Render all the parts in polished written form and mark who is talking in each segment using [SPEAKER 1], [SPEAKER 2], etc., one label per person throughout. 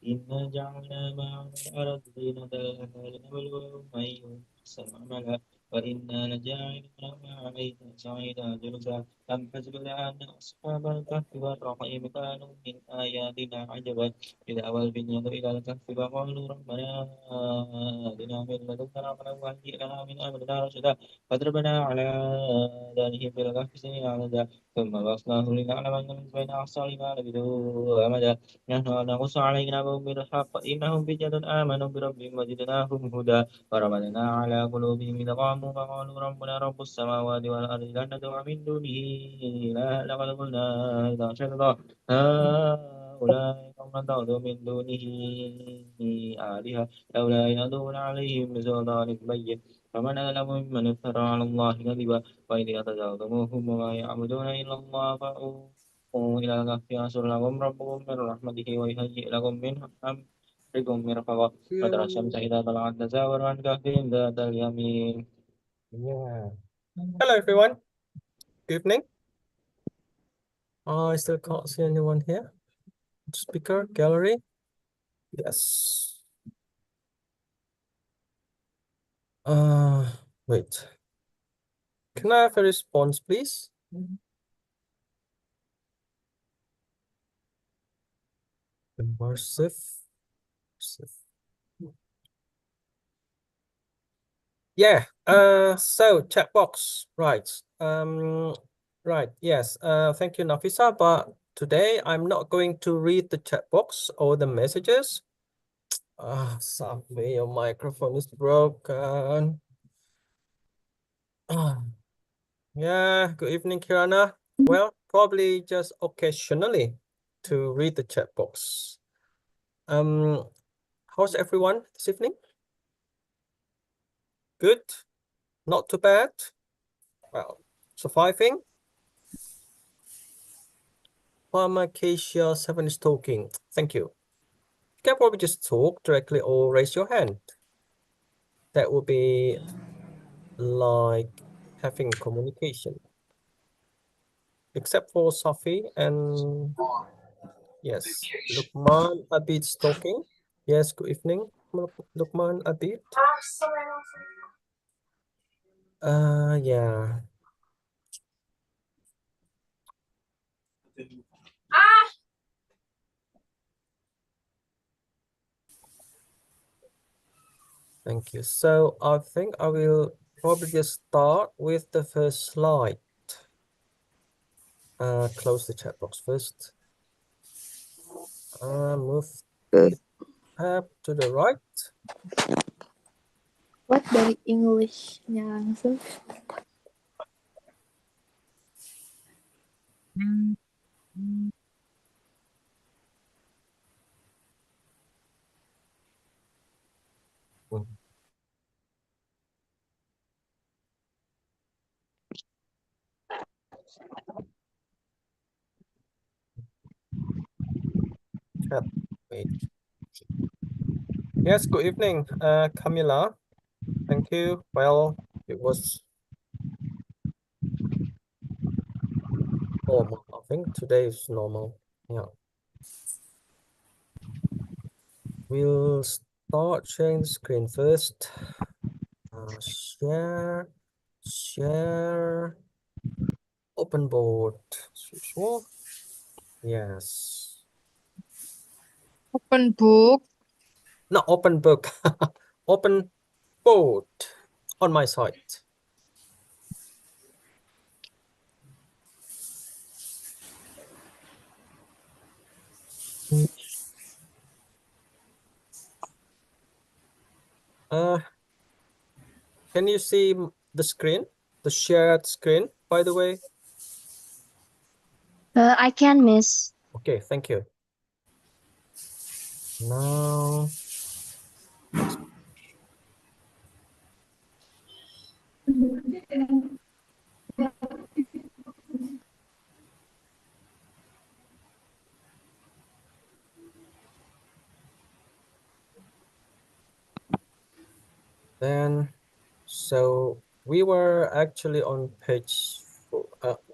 [SPEAKER 1] إنا جعلنا ما على الأرض زينة لنبلوهم أيهم أحسن عملا وإنا لجاعلون ما عليها صعيدا جرزا أم حسبت أن أصحاب الكهف والرقيم كانوا من آياتنا عجبا إذا أوى البنيان إلى الكهف فقالوا ربنا آتنا من لدنك رحمة وهيئ لنا من أمرنا رشدا فضربنا على آذانهم في الكهف سنين عددا ثم بصناه لنعلم أن من أحصى لما لبثوا أمدا نحن نقص عليك نبأهم بالحق إنهم فتية آمنوا بربهم وزدناهم هدى وربطنا على قلوبهم إذ قاموا فقالوا ربنا رب السماوات والأرض لن ندعو من دونه إلها لقد قلنا إذا شططا هؤلاء قوم اتخذوا من دونه آلهة لولا يأتون عليهم بسلطان بين فمن أظلم ممن افترى على الله كذبا وإذ يتزاوزموهم وما يعبدون إلا الله إلى الكهف ينشر لكم ربكم من رحمته ويهيئ لكم من أمركم مرفقا وترى الشمس إذا طلعت تزاور عن كهفهم ذات اليمين. Yeah.
[SPEAKER 2] Hello everyone. Good evening. I still can't see anyone here. Speaker, gallery. Yes. Wait. Can I have a response, please? Immersive. Yeah. So chat box. Right. Right. Yes. Thank you, Nafisa. But today I'm not going to read the chat box or the messages. Safi, your microphone is broken. Yeah. Good evening, Kirana. Well, probably just occasionally to read the chat box. How's everyone this evening? Good? Not too bad? Well, surviving? Pharmacacia 7 is talking. Thank you. You can probably just talk directly or raise your hand. That would be like having communication. Except for Safi and yes, Lukman Abid is talking. Yes, good evening, Lukman Abid. Yeah. Thank you. So I think I will probably just start with the first slide. Close the chat box first. Move the tab to the right.
[SPEAKER 3] What dari English-nya langsung?
[SPEAKER 2] Chat. Wait. Yes, good evening, Camilla. Thank you. Well, it was normal. I think today is normal. Yeah. We'll start sharing the screen first. Share, open board. Sure. Yes.
[SPEAKER 3] Open book.
[SPEAKER 2] Not open book. Open board on my site. Can you see the screen? The shared screen, by the way?
[SPEAKER 4] I can, miss.
[SPEAKER 2] Okay, thank you. Now, then, so we were actually on page,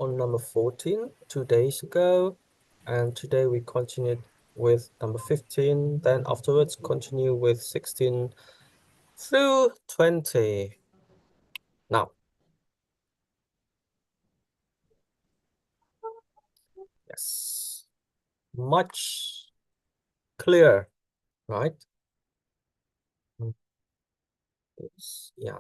[SPEAKER 2] on number 14 2 days ago. And today we continued with number 15. Then afterwards, continue with 16 through 20. Now, yes, much clearer, right? Yes, yeah.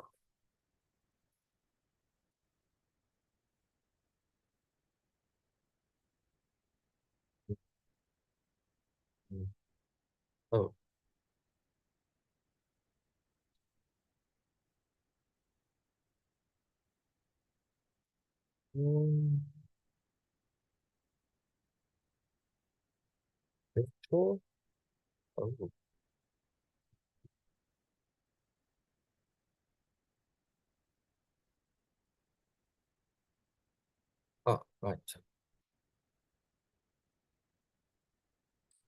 [SPEAKER 2] Oh. Virtual. Oh. Ah, right.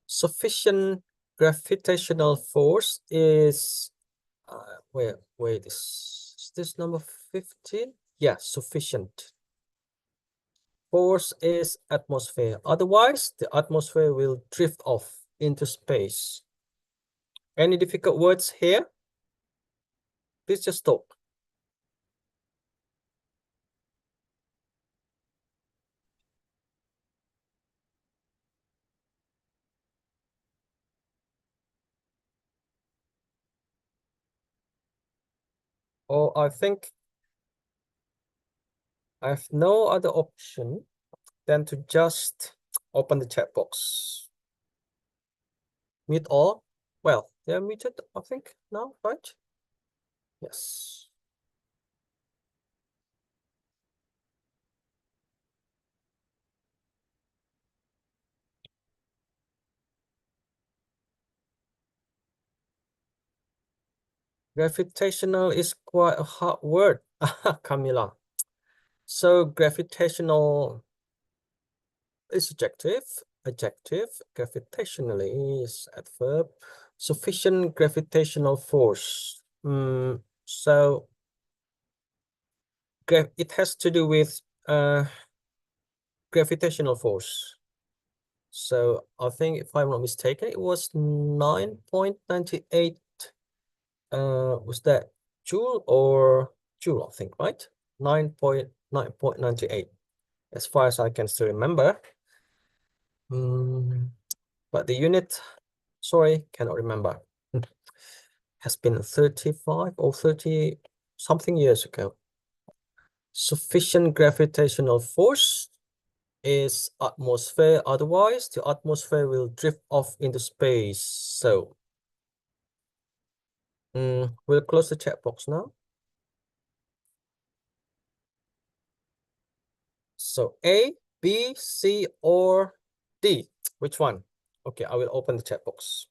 [SPEAKER 2] Sufficient gravitational force is wait, is this number 15? Yeah, sufficient force is atmosphere. Otherwise, the atmosphere will drift off into space. Any difficult words here? Please just talk. Or I think I have no other option than to just open the chat box. Mute all. Well, they're muted, I think, now, right? Yes. Gravitational is quite a hard word, Camila. So gravitational is adjective, gravitationally is adverb, sufficient gravitational force. So it has to do with gravitational force. So I think if I'm not mistaken, it was 9.98. Was that joule or joule, I think, right? 9.98, as far as I can still remember. But the unit, sorry, cannot remember. Has been 35 or 30 something years ago. Sufficient gravitational force is atmosphere. Otherwise, the atmosphere will drift off into space. So we'll close the chat box now. So A, B, C, or D? Which one? Okay, I will open the chat box.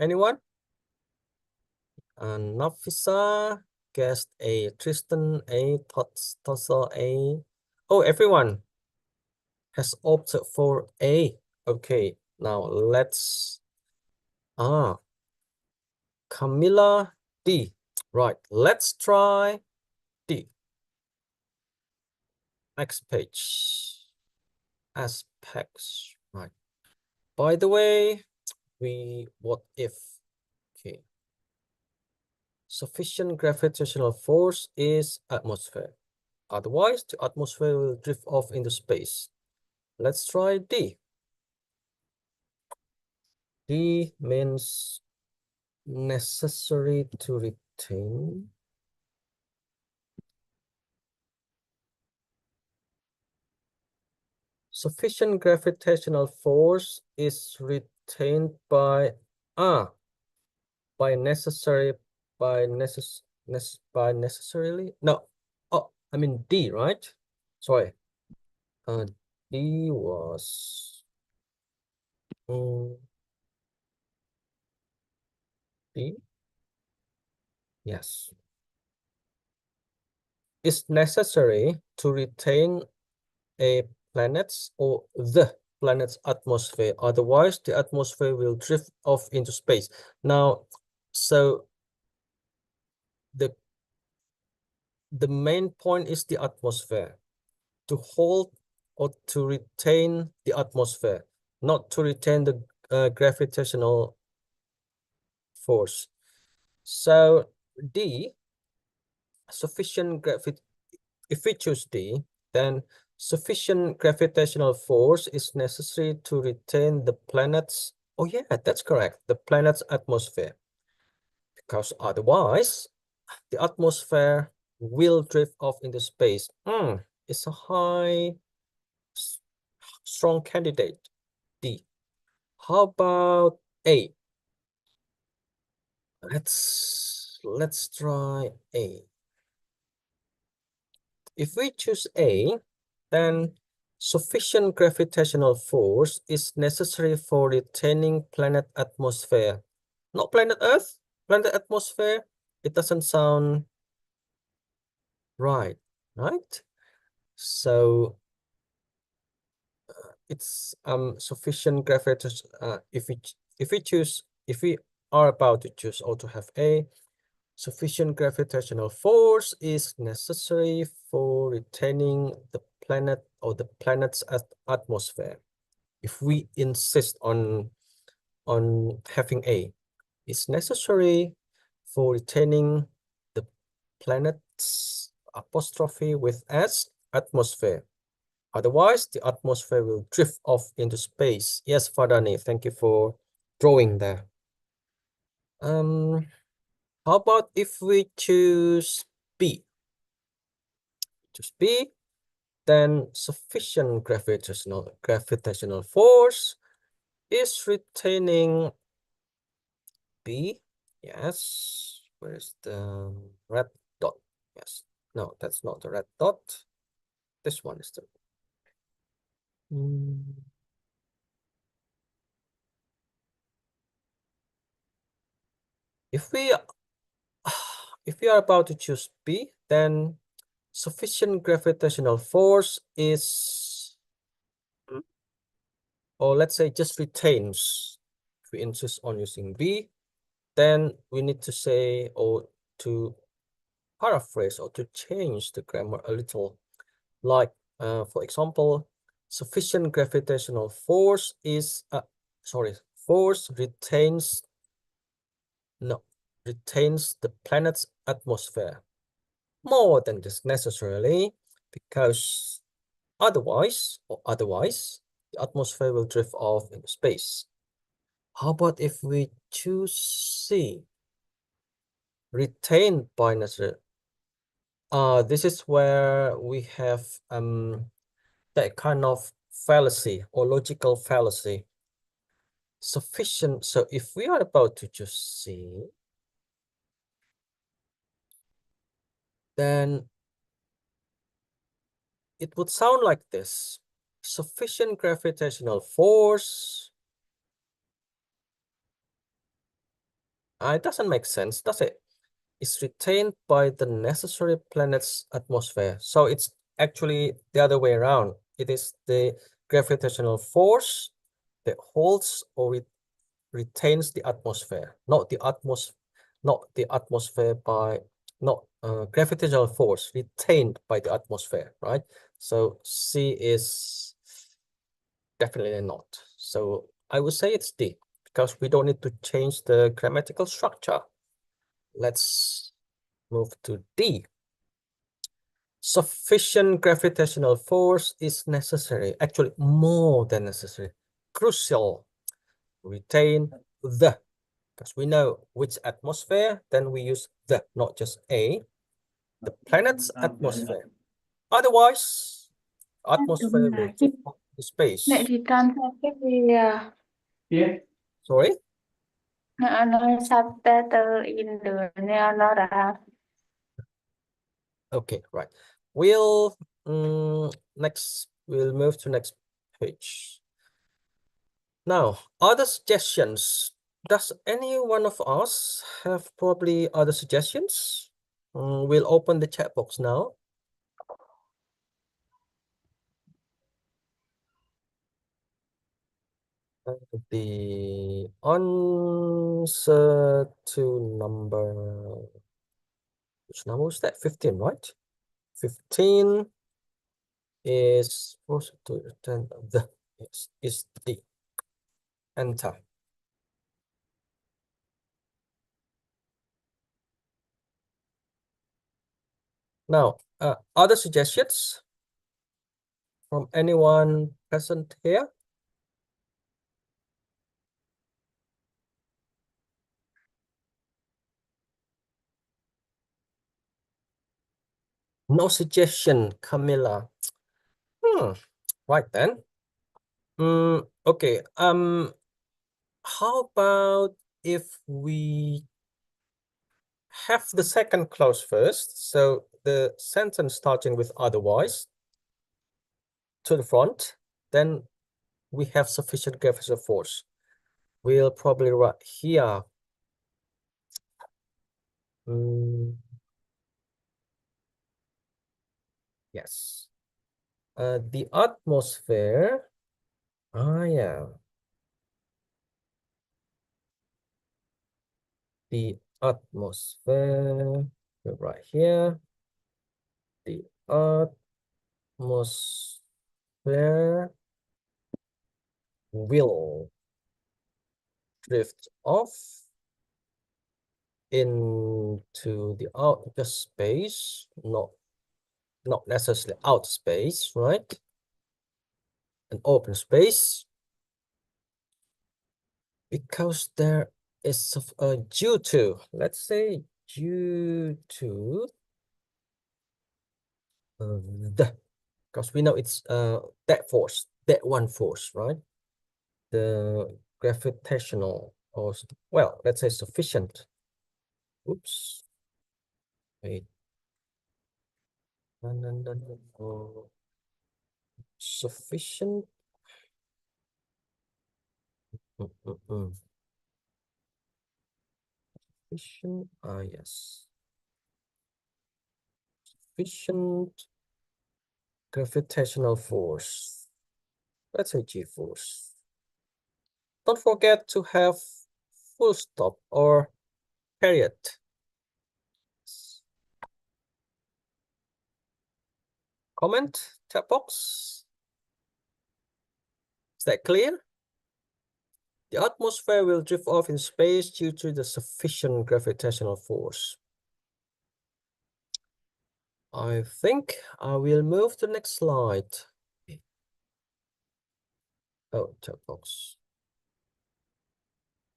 [SPEAKER 2] Anyone? Nafisa, guessed A. Tristan A. Tossa A. Oh, everyone has opted for A. Okay, now let's Camilla D. Right, let's try D. Next page. Aspects. Right. By the way, what if? Okay. Sufficient gravitational force is atmosphere. Otherwise, the atmosphere will drift off into space. Let's try D. D means necessary to retain. Sufficient gravitational force is retained by necessarily. No. Oh, I mean D, right? Sorry. D was D. Yes. It's necessary to retain a planet's or the planet's atmosphere. Otherwise, the atmosphere will drift off into space. Now, so the main point is the atmosphere. To hold or to retain the atmosphere, not to retain the gravitational force. So D, sufficient gravity. If we choose D, then sufficient gravitational force is necessary to retain the planet's, oh yeah, that's correct, the planet's atmosphere. Because otherwise, the atmosphere will drift off into space. It's a strong candidate, D. How about A? Let's try A. If we choose A, then sufficient gravitational force is necessary for retaining planet atmosphere. Not planet Earth, planet atmosphere. It doesn't sound right, right? So it's sufficient gravitational. If we are about to choose or to have A, sufficient gravitational force is necessary for retaining the planet or the planet's atmosphere. If we insist on having A, it's necessary for retaining the planet's apostrophe with S atmosphere. Otherwise, the atmosphere will drift off into space. Yes, Fadani, thank you for drawing there. How about if we choose B? Choose B, then sufficient gravitational force is retaining B. Yes. Where's the red dot? Yes. No, that's not the red dot. This one is the. If we are about to choose B, then sufficient gravitational force is, or let's say just retains. If we insist on using B, then we need to say or to paraphrase or to change the grammar a little. Like, for example, sufficient gravitational force is, force retains the planet's atmosphere more than just necessarily, because otherwise, the atmosphere will drift off into space. How about if we choose C? Retained by necessary. This is where we have that kind of fallacy or logical fallacy. Sufficient. So if we are about to choose C, then it would sound like this. Sufficient gravitational force. It doesn't make sense, does it? is retained by the necessary planet's atmosphere. So it's actually the other way around. It is the gravitational force that holds or retains the atmosphere, not the atmosphere by gravitational force retained by the atmosphere, right? So C is definitely not. So I would say it's D because we don't need to change the grammatical structure. Let's move to D. Sufficient gravitational force is necessary, actually more than necessary, crucial. Retain the, because we know which atmosphere, then we use the, not just a, the planet's atmosphere. Otherwise, atmosphere will take up the space.
[SPEAKER 4] Nek di translate ya.
[SPEAKER 2] Sorry?
[SPEAKER 4] Ano subtitle Indonya ano ra.
[SPEAKER 2] Okay, right. We'll we'll move to next page. Now, other suggestions. Does any one of us have probably other suggestions? We'll open the chat box now. The answer to number, which number was that? 15, right? 15 is supposed to return the, is the enter. Now, other suggestions from anyone present here? No suggestion, Camilla. Right then. Okay. How about if we have the second clause first? So the sentence starting with otherwise to the front, then we have sufficient gravitational force. We'll probably write here. Yes. The atmosphere. Yeah. The atmosphere. Right here. The atmosphere will drift off into the outer space, not necessarily outer space, right? An open space, because there is due to, let's say, due to the, because we know it's that force, that one force, right? The gravitational, or well, let's say sufficient. Oops. Wait. No. Sufficient. Sufficient. Yes. Sufficient gravitational force. Let's say G force. Don't forget to have full stop or period. Comment, chat box. Is that clear? The atmosphere will drift off in space due to the sufficient gravitational force. I think I will move to the next slide. Oh, chat box.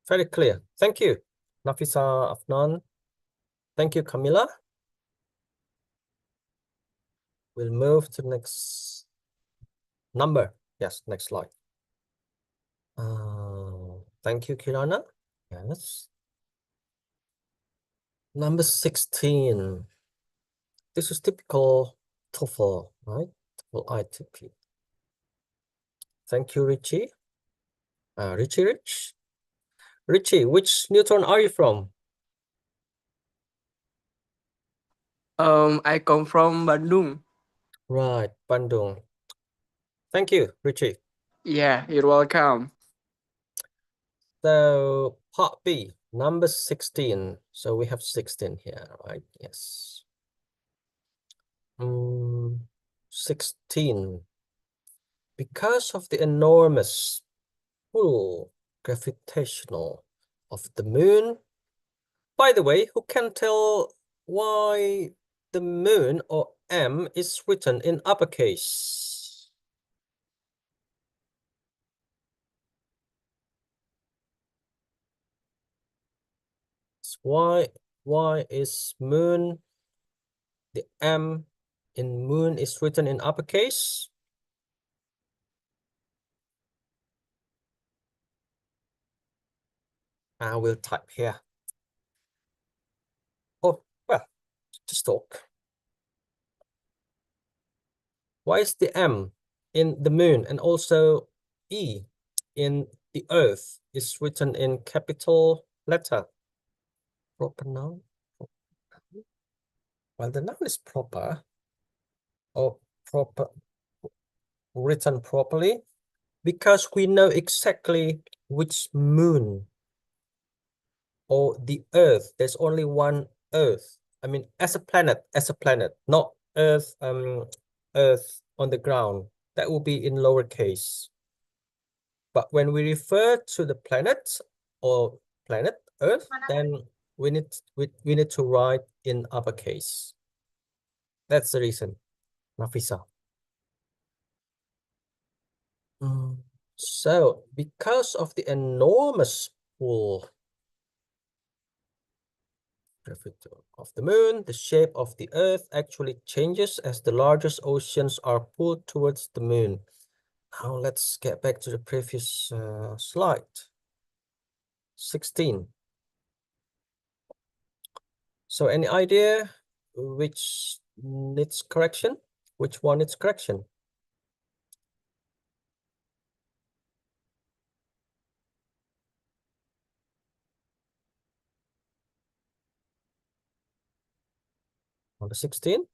[SPEAKER 2] Very clear. Thank you, Nafisa, Afnan. Thank you, Camilla. We'll move to the next number. Yes, next slide. Thank you, Kirana. Yes. Number 16. This is typical TOEFL, right? TOEFL ITP. Thank you, Richie. Richie, which neutron are you from?
[SPEAKER 5] I come from Bandung.
[SPEAKER 2] Right, Bandung. Thank you, Richie.
[SPEAKER 5] Yeah, you're welcome.
[SPEAKER 2] So part B, number 16. So we have 16 here, right? Yes. 16. Because of the enormous pull gravitational of the moon. By the way, who can tell why the moon or M is written in uppercase? Why is moon, the M in moon is written in uppercase? I will type here. Oh, well, just talk. Why is the M in the moon and also E in the earth is written in capital letter? Proper noun? Well, the noun is proper or proper written properly because we know exactly which moon or the earth. There's only one earth. I mean, as a planet, not earth, earth on the ground. That will be in lowercase. But when we refer to the planet or planet Earth, then we need to write in uppercase. That's the reason, Nafisa. So because of the enormous pull of the moon, the shape of the Earth actually changes as the largest oceans are pulled towards the moon. Now let's get back to the previous slide. 16. So any idea which needs correction? Which one needs correction? Number 16.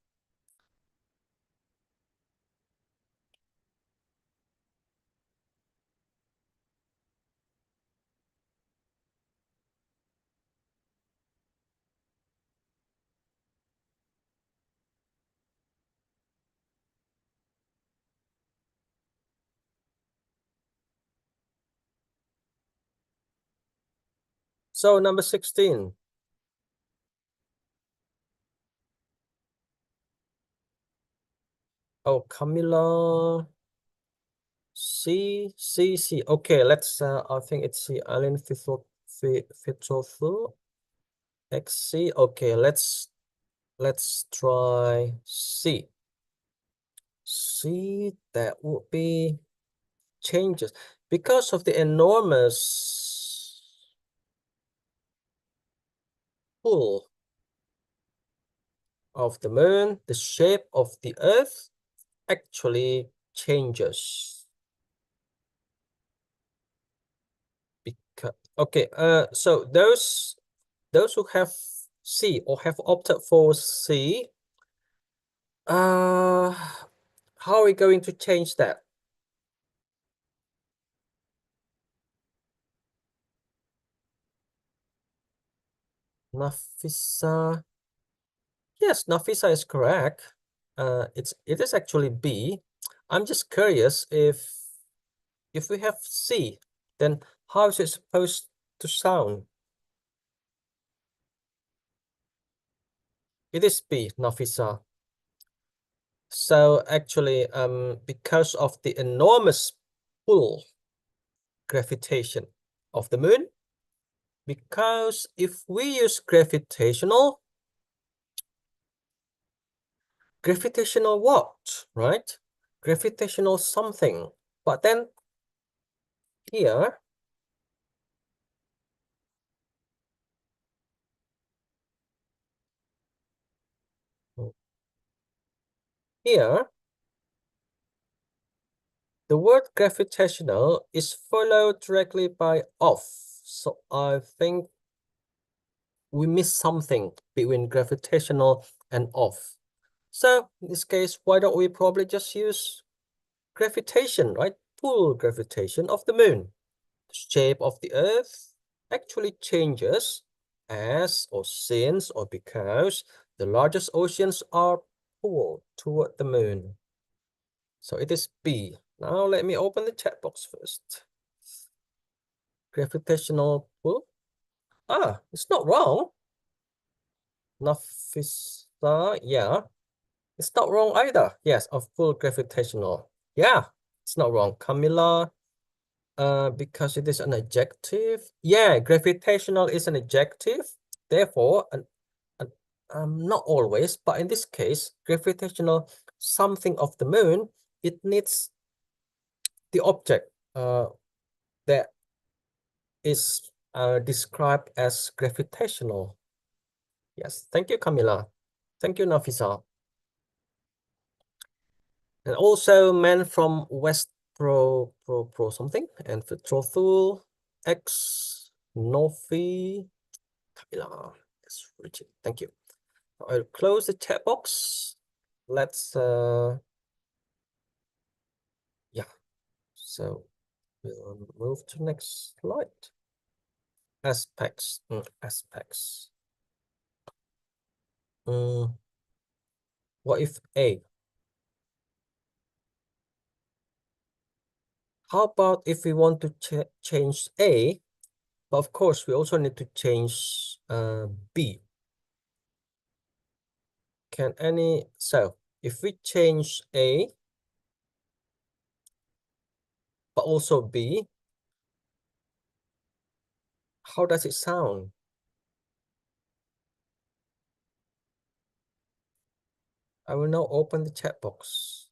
[SPEAKER 2] So number 16. Oh, Camilla. C. Okay, let's I think it's the Allen Fitofu. XC. Okay, let's try C. C, that would be changes because of the enormous pull of the moon, the shape of the earth actually changes. Because, okay, so those who have C or have opted for C, how are we going to change that? Nafisa. Yes, Nafisa is correct. It is actually B. I'm just curious if we have C, then how is it supposed to sound? It is B, Nafisa. So actually, because of the enormous pull gravitation of the moon, because if we use gravitational what, right? Gravitational something. But then here, here, the word gravitational is followed directly by of. So I think we miss something between gravitational and off. So in this case, why don't we probably just use gravitation, right? Pull gravitation of the moon. The shape of the Earth actually changes as or since or because the largest oceans are pulled toward the moon. So it is B. Now let me open the chat box first. Gravitational pull. Ah, it's not wrong. Nafisa, yeah. It's not wrong either. Yes, of full gravitational. Yeah, it's not wrong. Camilla, because it is an adjective. Yeah, gravitational is an adjective. Therefore, not always, but in this case, gravitational something of the moon, it needs the object that is described as gravitational. Yes, thank you, Camilla. Thank you, Nafisa. And also men from West Pro something, and for Trothul, X, Nofi, Camilla. Yes, Richard, thank you. I'll close the chat box. Let's, yeah, so we'll move to next slide. Aspects, aspects. What if A? How about if we want to change A, but of course we also need to change B. So if we change A, but also B, how does it sound? I will now open the chat box.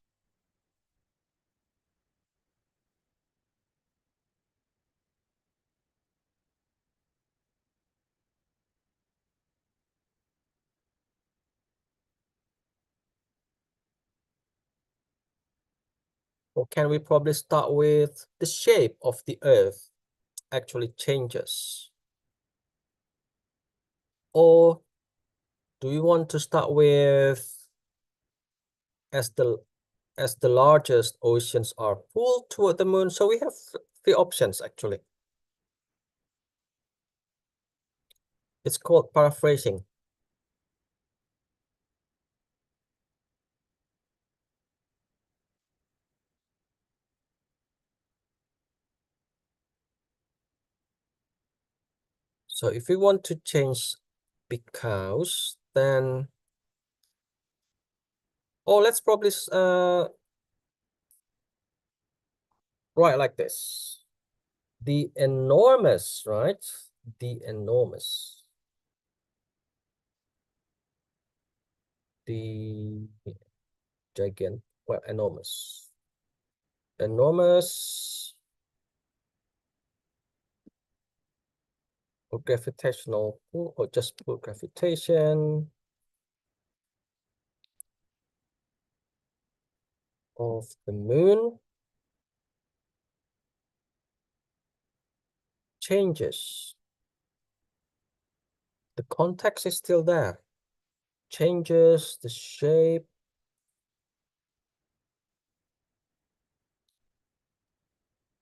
[SPEAKER 2] Or can we probably start with the shape of the Earth actually changes? Or do we want to start with as the largest oceans are pulled toward the moon? So we have three options actually. It's called paraphrasing. So if we want to change because, then, let's probably write like this. The enormous, right? The enormous. The gigantic, well, enormous. Enormous or gravitational pull, or just pull gravitation of the moon changes. The context is still there. Changes the shape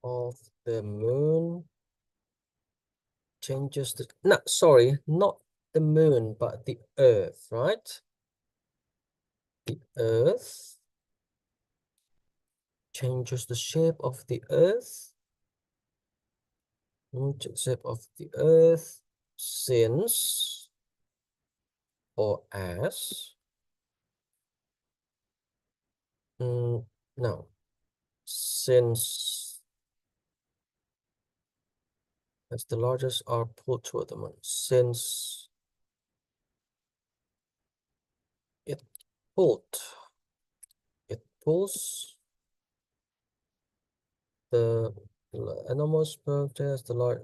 [SPEAKER 2] of the moon. Changes the, no, sorry, not the moon, but the Earth, right? The Earth changes the shape of the Earth. Shape of the Earth since or as. No, since as the largest are pulled toward the moon. Since it pulls the enormous as the large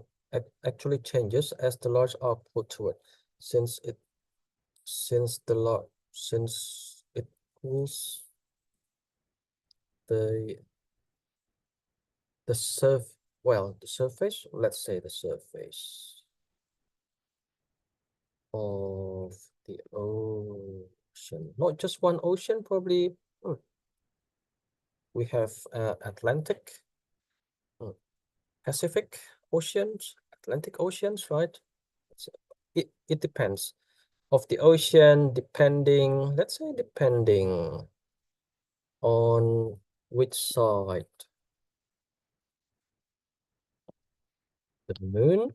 [SPEAKER 2] actually changes as the large are pulled toward. Since it pulls the surface, let's say the surface of the ocean. Not just one ocean, probably. We have Atlantic, Pacific Oceans, Atlantic Oceans, right? So it depends. Of the ocean, depending, let's say depending on which side. The moon.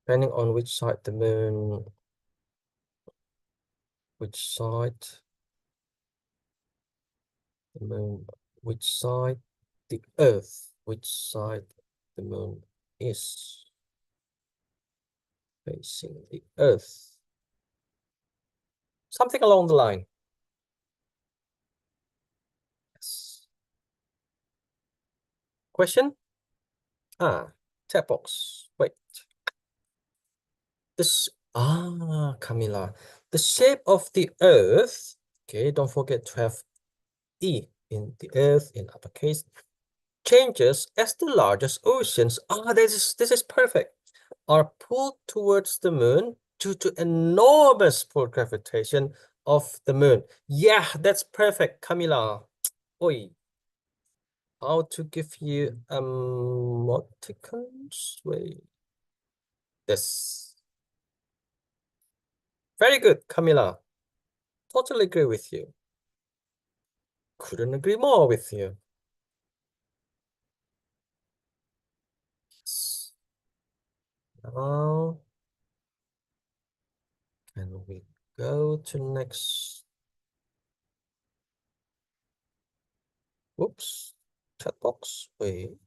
[SPEAKER 2] Depending on which side the moon, which side the moon, which side the earth, which side the moon is facing the earth. Something along the line. Yes. Question? Chat box. Wait. Camila. The shape of the earth. Okay, don't forget to have E in the earth in uppercase. Changes as the largest oceans. This is perfect. Are pulled towards the moon due to enormous pull gravitation of the moon. Yeah, that's perfect, Camila. Oi. How to give you emoticons? Wait. This. Very good, Camila. Totally agree with you. Couldn't agree more with you. Yes. Now, can we go to next? Whoops, chat box. Wait.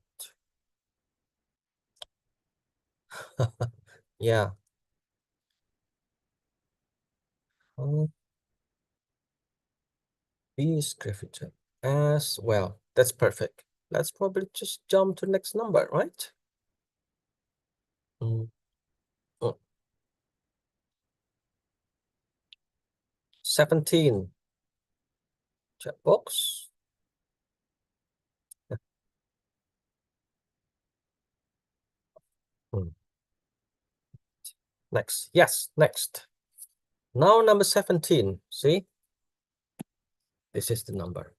[SPEAKER 2] Yeah. Is graviton as well. That's perfect. Let's probably just jump to next number, right? 17. Chat box. Next. Yes, next. Now number 17. See? This is the number.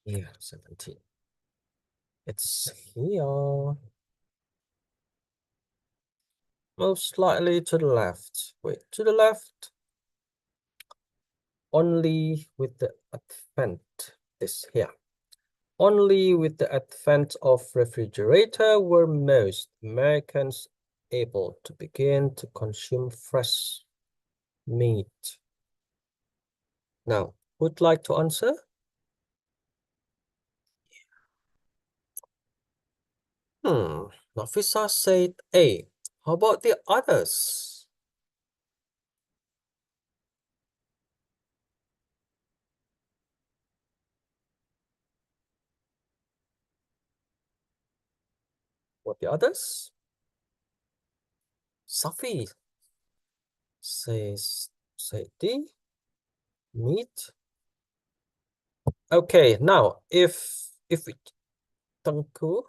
[SPEAKER 2] Here, 17. It's here. Move slightly to the left. Wait, to the left. Only with the advent. This here. Only with the advent of refrigerator were most Americans able to begin to consume fresh meat. Now, would like to answer? Nafisa said A. How about the others? What the others? Safi says D. Meat. Okay, now if we Tengku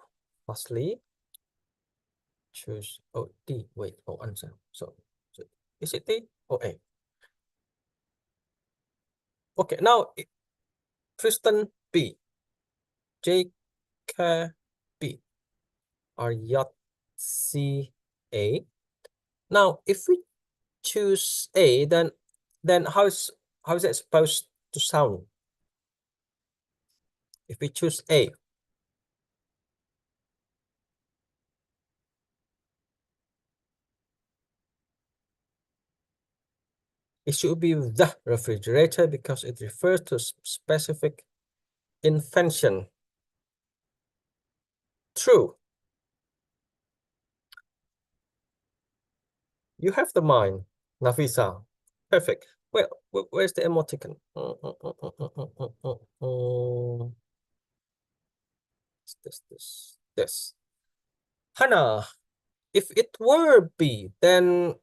[SPEAKER 2] firstly choose D. Wait, answer. So is it D or A? Okay, now Tristan B. JK B. Aryat C A. Now if we choose A, then how is it supposed to sound? If we choose A, it should be the refrigerator because it refers to specific invention. True. You have the mind, Nafisa. Perfect. Well, where's the emoticon? This. Hannah, if it were B, then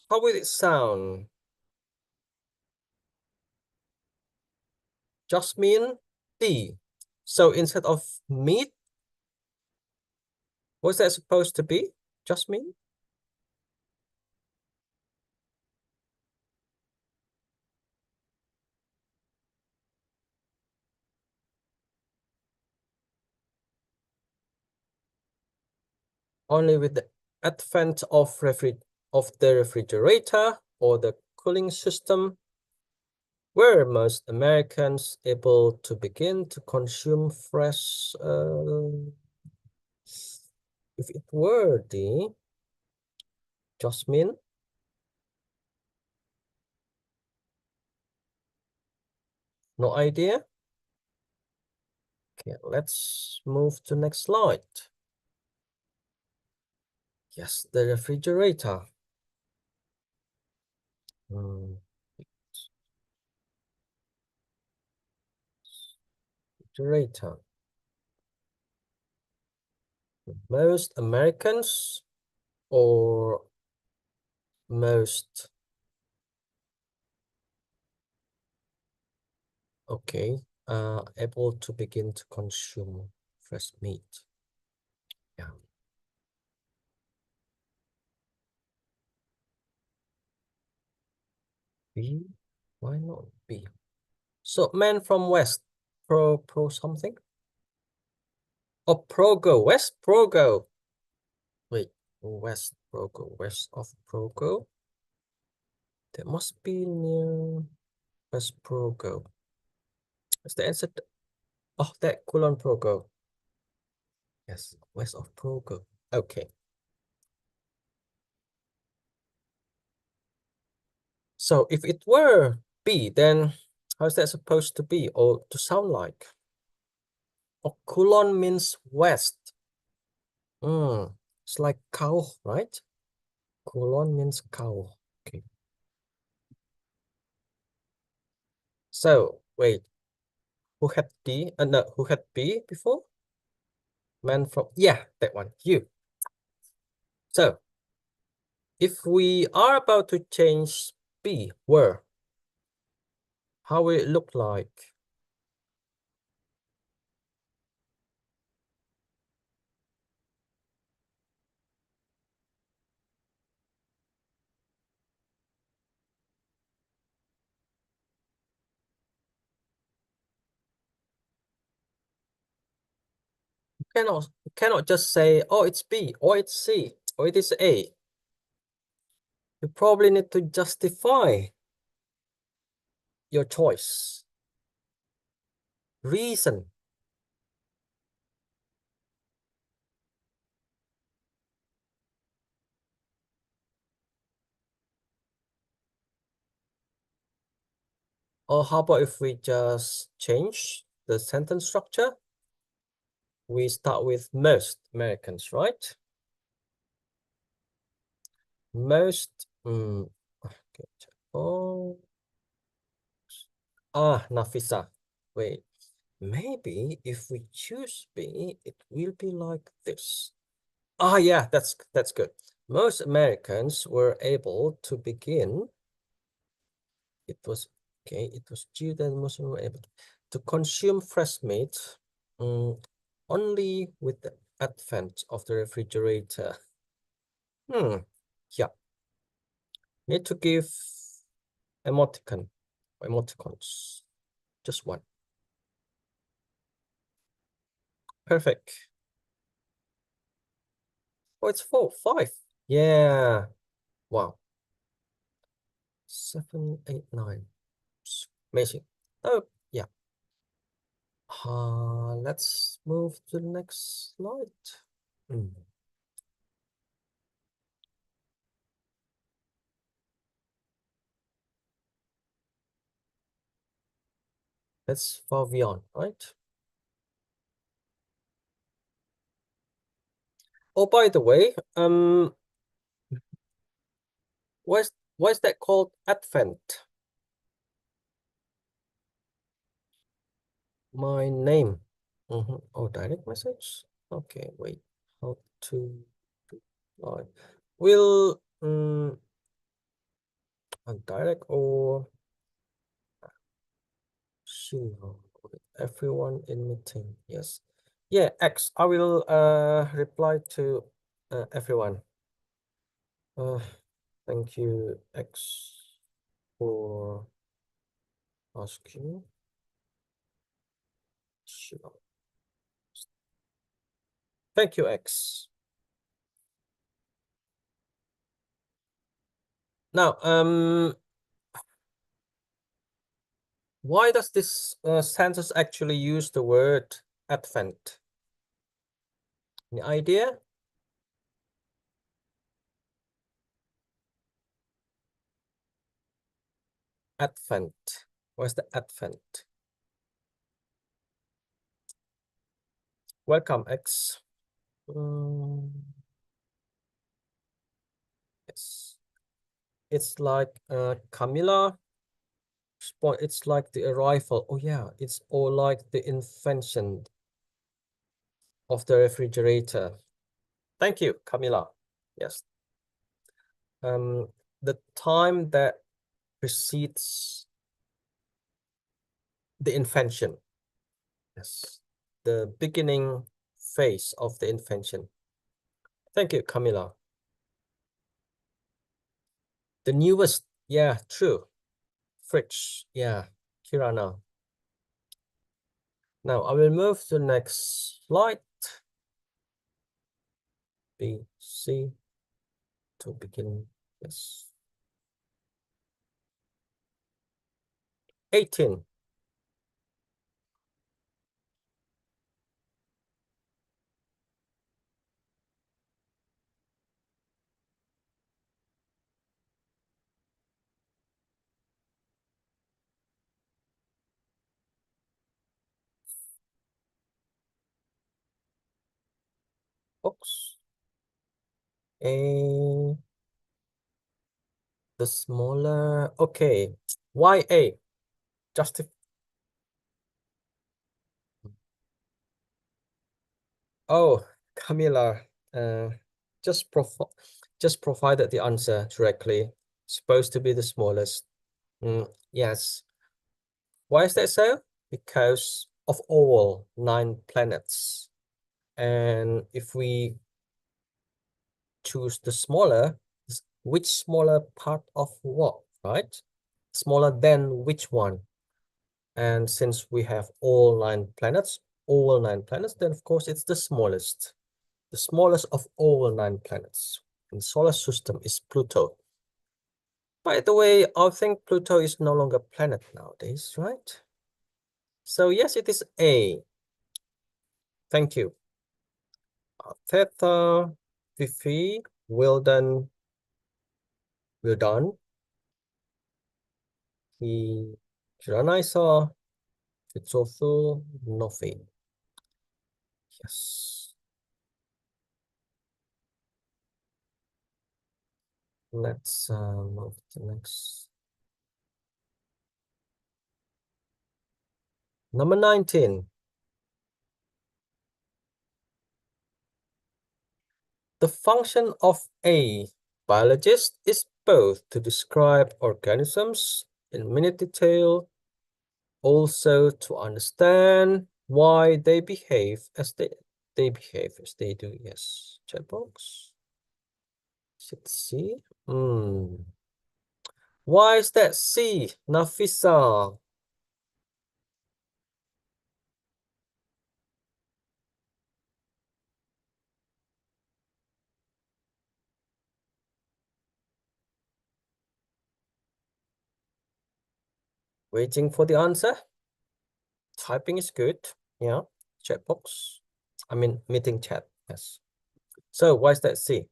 [SPEAKER 2] how will it sound? Jasmine, D. So instead of meat, what's that supposed to be? Jasmine? Only with the advent of the refrigerator or the cooling system were most Americans able to begin to consume fresh. If it were the Jasmine, no idea. Okay, let's move to next slide. Yes, the refrigerator. Refrigerator. Most Americans or most, okay, able to begin to consume fresh meat. Yeah. B, why not B? So man from West, pro something? Oh, Progo, West Progo. Wait, West Progo, west of Progo. That must be near West Progo. Is the answer? Oh, that Kulon Progo. Yes, west of Progo. Okay. So if it were B, then how is that supposed to be or to sound like? Oh, Kulon means west. It's like cow, right? Kulon means cow. Okay. So wait, who had D? No, who had B before? Man from, yeah, that one, you. So if we are about to change B, where? How will it look like? You cannot just say, oh, it's B, or it's C, or it is A. You probably need to justify your choice. Reason. Or how about if we just change the sentence structure? We start with most Americans, right? Most, okay. Oh, Nafisa. Wait, maybe if we choose B, it will be like this. Yeah, that's good. Most Americans were able to begin. It was okay. It was due that most were able to consume fresh meat only with the advent of the refrigerator. Yeah. Need to give emoticons. Just one. Perfect. Oh, it's 4, 5. Yeah. Wow. 7, 8, 9. Amazing. Oh, yeah. Let's move to the next slide. That's far beyond, right? Oh, by the way, why is that called Advent? My name. Oh, direct message. Okay, wait. How to reply? Will on direct or Everyone in meeting. Yes. Yeah, X. I will reply to everyone. Thank you, X, for asking. Sure. Thank you, X. Now, why does this sentence actually use the word Advent? Any idea? Advent. Where's the Advent? Welcome, X. Yes. It's like Camilla. It's like the arrival. Oh yeah, it's all like the invention of the refrigerator. Thank you, Camilla. Yes. The time that precedes the invention. Yes. The beginning phase of the invention. Thank you, Camilla. The newest, yeah, true. Fridge, yeah, Kirana. Now I will move to the next slide. B, C, to begin, yes. 18. Oops. A, the smaller, okay. Why A? Justify. Oh, Camilla, just provided the answer directly. Supposed to be the smallest. Yes. Why is that so? Because of all 9 planets. And if we choose the smaller, which smaller part of what, right? Smaller than which one? And since we have all 9 planets, then of course it's the smallest. The smallest of all 9 planets in the solar system is Pluto. By the way, I think Pluto is no longer a planet nowadays, right? So yes, it is A. Thank you. Theta, Fifi, well done. Well done. Kiranaisa, Fitsofu, Nofi. Yes. Let's move to the next. Number 19. The function of a biologist is both to describe organisms in minute detail, also to understand why they behave as they do. Yes, chat box. Should see. Why is that C, Nafisa? Waiting for the answer. Typing is good. Yeah, chat box. I mean, meeting chat. Yes. So why is that C?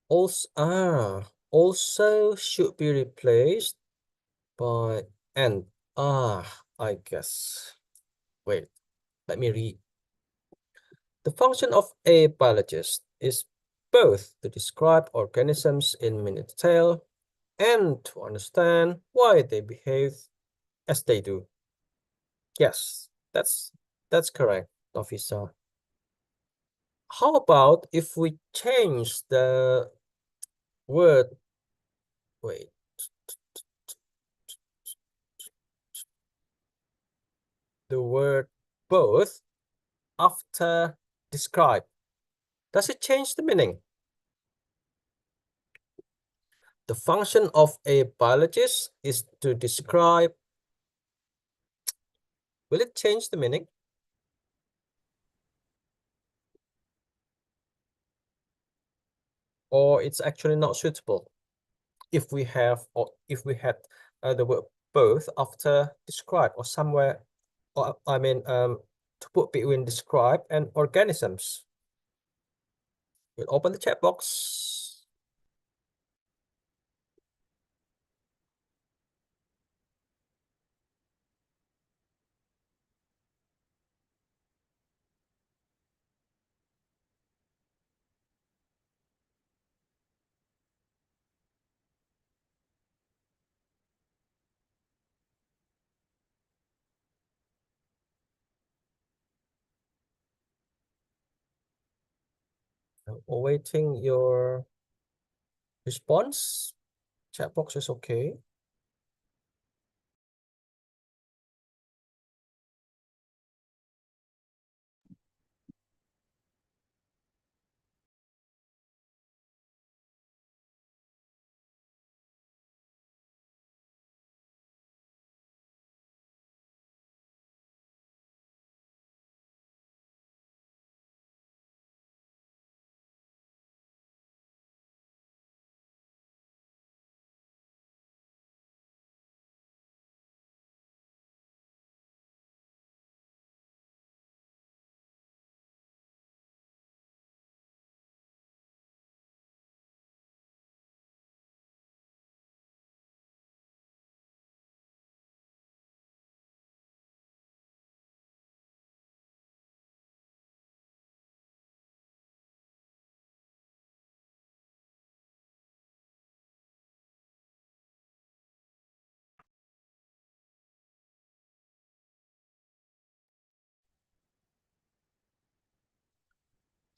[SPEAKER 2] Also should be replaced by and. I guess. Wait, let me read. The function of a biologist is both to describe organisms in minute detail and to understand why they behave as they do. Yes, that's correct, Nafisa. How about if we change the word wait. The word both after describe. Does it change the meaning? The function of a biologist is to describe. Will it change the meaning? Or it's actually not suitable if we have, or if we had the word both after describe, or somewhere, or I mean to put between describe and organisms. We'll open the chat box. I'm awaiting your response. Chat box is okay.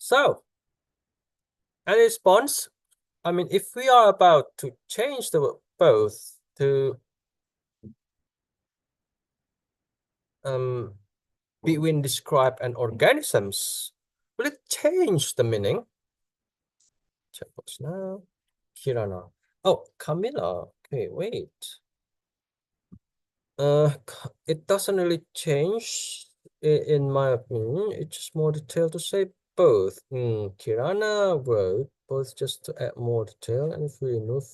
[SPEAKER 2] So, any response? I mean, if we are about to change the word both to between describe and organisms, will it change the meaning? Check box now. Kirana. Oh, Camilla. Okay, wait. It doesn't really change in my opinion. It's just more detail to say both. Kirana wrote both just to add more detail, and if we remove,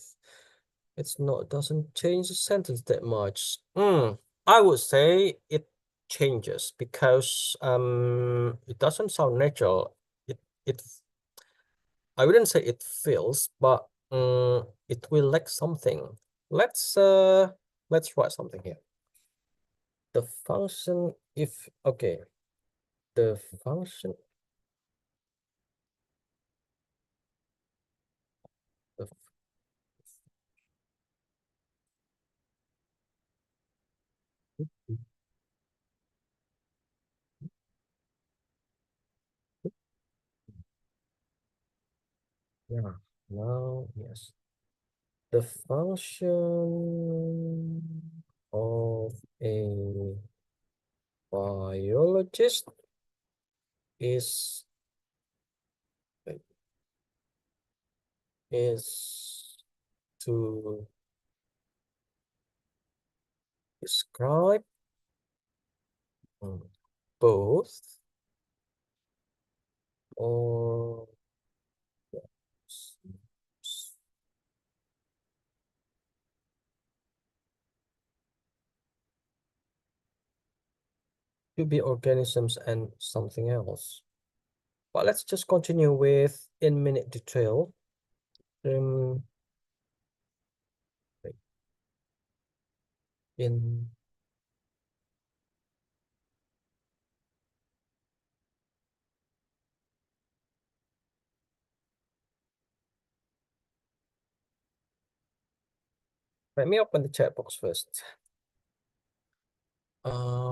[SPEAKER 2] doesn't change the sentence that much. I would say it changes because it doesn't sound natural. It I wouldn't say it feels, but it will lack something. Let's write something here. The function, if okay, the function of yeah, now yes. The function of a biologist is to describe both or to be organisms and something else. But let's just continue with in minute detail. In let me open the chat box first.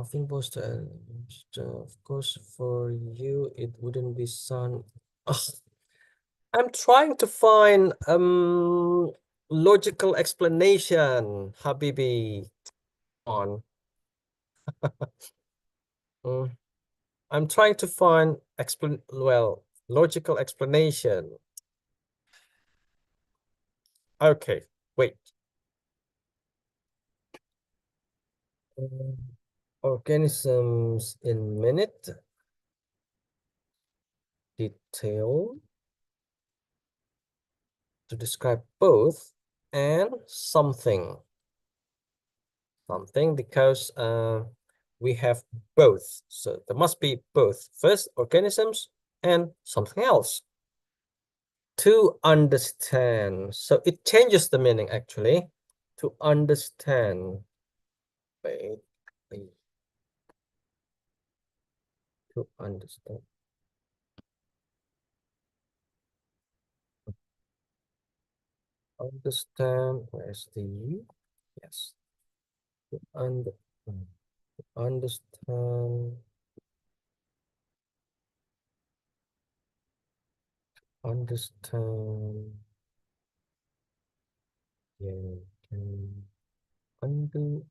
[SPEAKER 2] Think post of course for you it wouldn't be sun. I'm trying to find logical explanation, Habibi. On. I'm trying to find logical explanation. Okay, wait. Organisms in minute. Detail to describe both and something. Something because we have both. So there must be both. First, organisms and something else. To understand. So it changes the meaning actually. To understand. Wait. To understand. Understand. Where's the U? Yes. To understand. Understand. Yeah. Undo.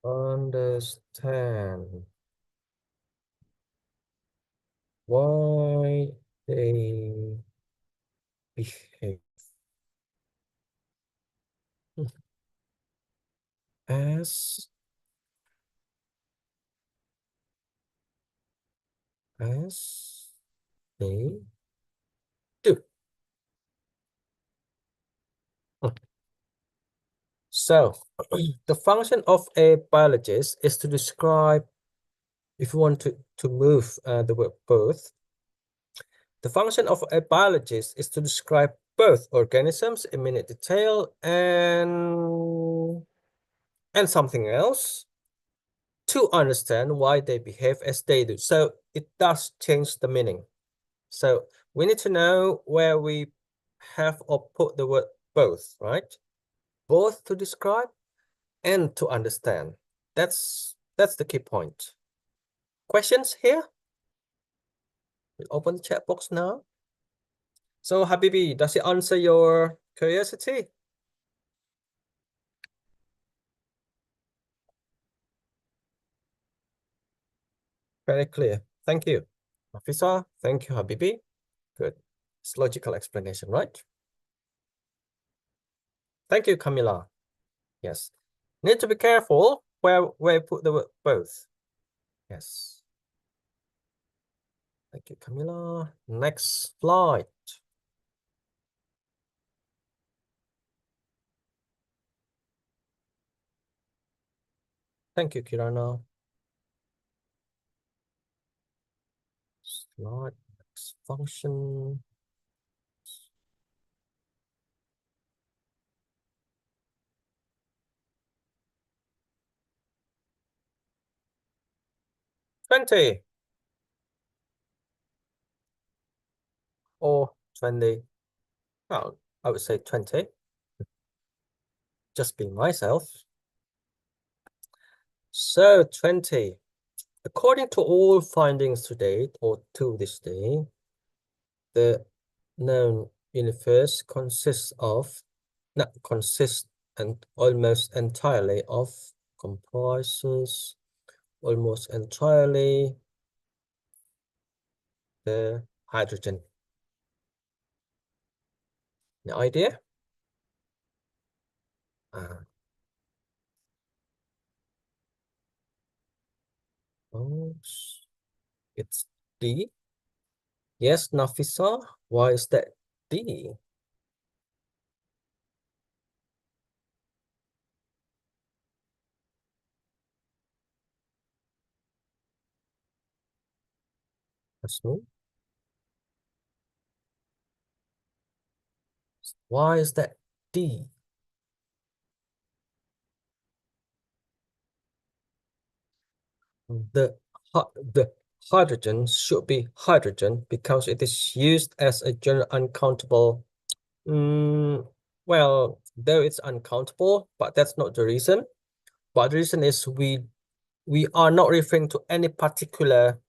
[SPEAKER 2] Understand why they behave as they do. So the function of a biologist is to describe, if you want to move the word both, the function of a biologist is to describe both organisms in minute detail and something else to understand why they behave as they do. So it does change the meaning. So we need to know where we have or put the word both, right? Both to describe and to understand. That's the key point. Questions here? We open the chat box now. So Habibi, does it answer your curiosity? Very clear. Thank you. Nafisa, thank you, Habibi. Good. It's logical explanation, right? Thank you, Camila. Yes. Need to be careful where you put the word both. Yes. Thank you, Camila. Next slide. Thank you, Kirana. Slide, next function. $20 or 20. Well, I would say 20. Just being myself. So 20. According to all findings to date, or to this day, the known universe consists and almost entirely comprises almost entirely the hydrogen. The idea? Oh, it's D. Yes, Nafisa. Why is that D? That's me. Why is that D? The hydrogen should be hydrogen because it is used as a general uncountable, well, though it's uncountable, but that's not the reason. But the reason is we are not referring to any particular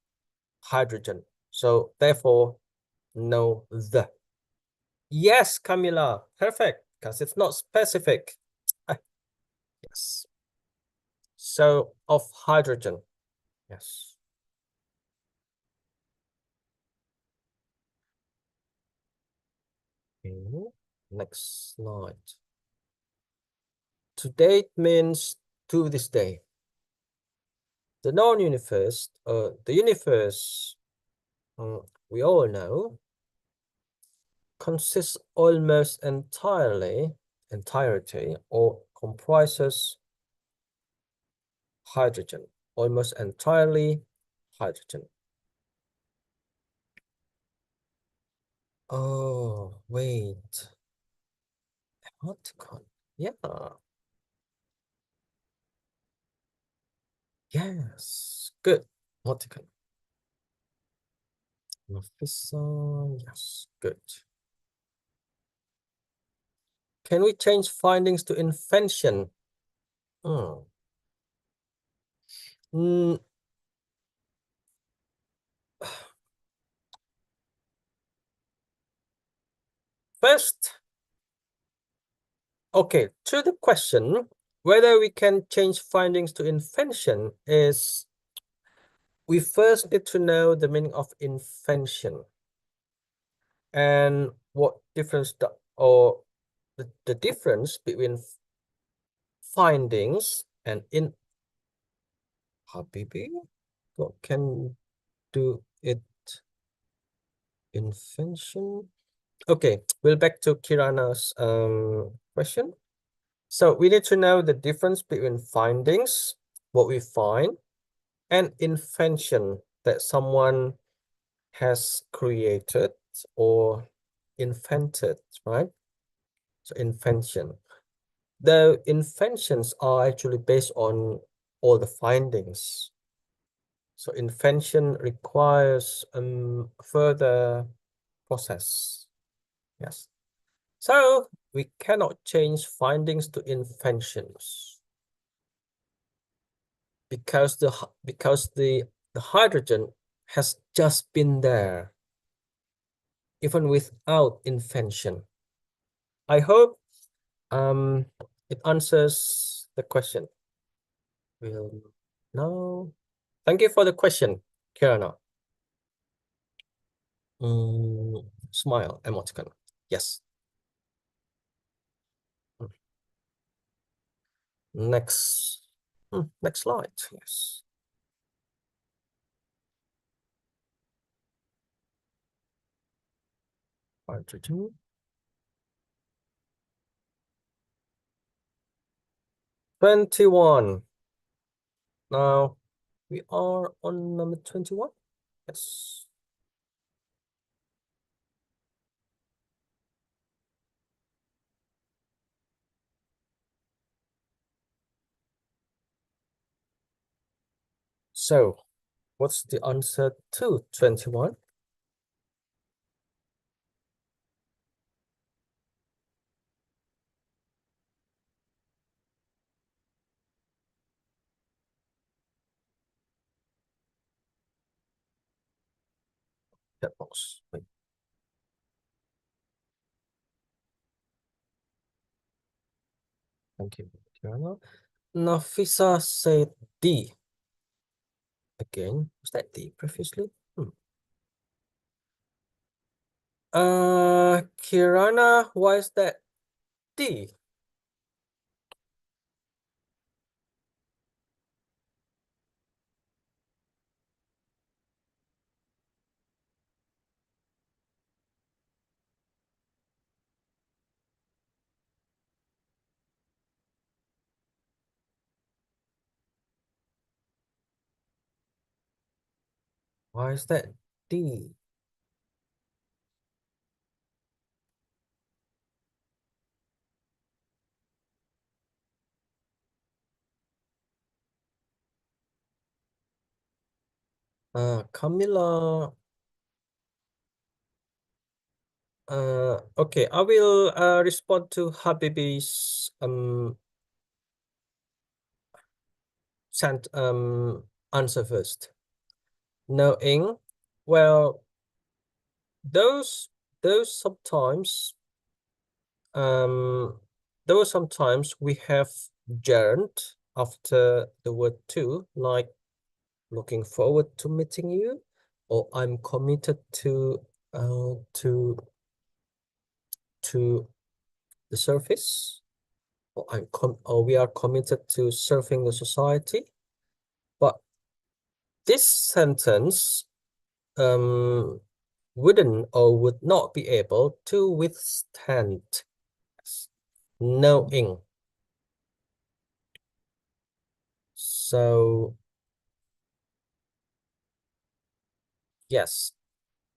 [SPEAKER 2] hydrogen. So therefore, no the. Yes, Camila, perfect, because it's not specific. Yes. So of hydrogen, yes. Okay. Next slide. To date means to this day. The non-universe, the universe, we all know, consists almost entirety, or comprises hydrogen, almost entirely hydrogen. Oh, wait. Emoticon. Yeah. Yes. Good. Emoticon. Nafisa. Yes. Good. Can we change findings to invention? Hmm. First, okay, to the question whether we can change findings to invention is we first need to know the meaning of invention and what difference the difference between findings and in Habibi, what can do it invention? Okay, we'll back to Kirana's question. So we need to know the difference between findings, what we find, and invention, that someone has created or invented, right? So invention. The inventions are actually based on all the findings. So invention requires further process. Yes. So we cannot change findings to inventions because the hydrogen has just been there even without invention. I hope it answers the question. We'll now thank you for the question, Kirana. Smile emoticon. Yes. Next slide. Yes. Hydrogen. 21. Now we are on number 21. Yes. So what's the answer to 21? Chat box. Wait. Thank you, Kirana. Nafisa said D. Again, was that D previously? Kirana, why is that D? Why is that D? Camilla Okay, I will respond to Habibi's sent answer first. Knowing, well, those sometimes we have gerund after the word to, like looking forward to meeting you, or I'm committed to the service, or we are committed to serving the society. But this sentence wouldn't or would not be able to withstand knowing. So yes,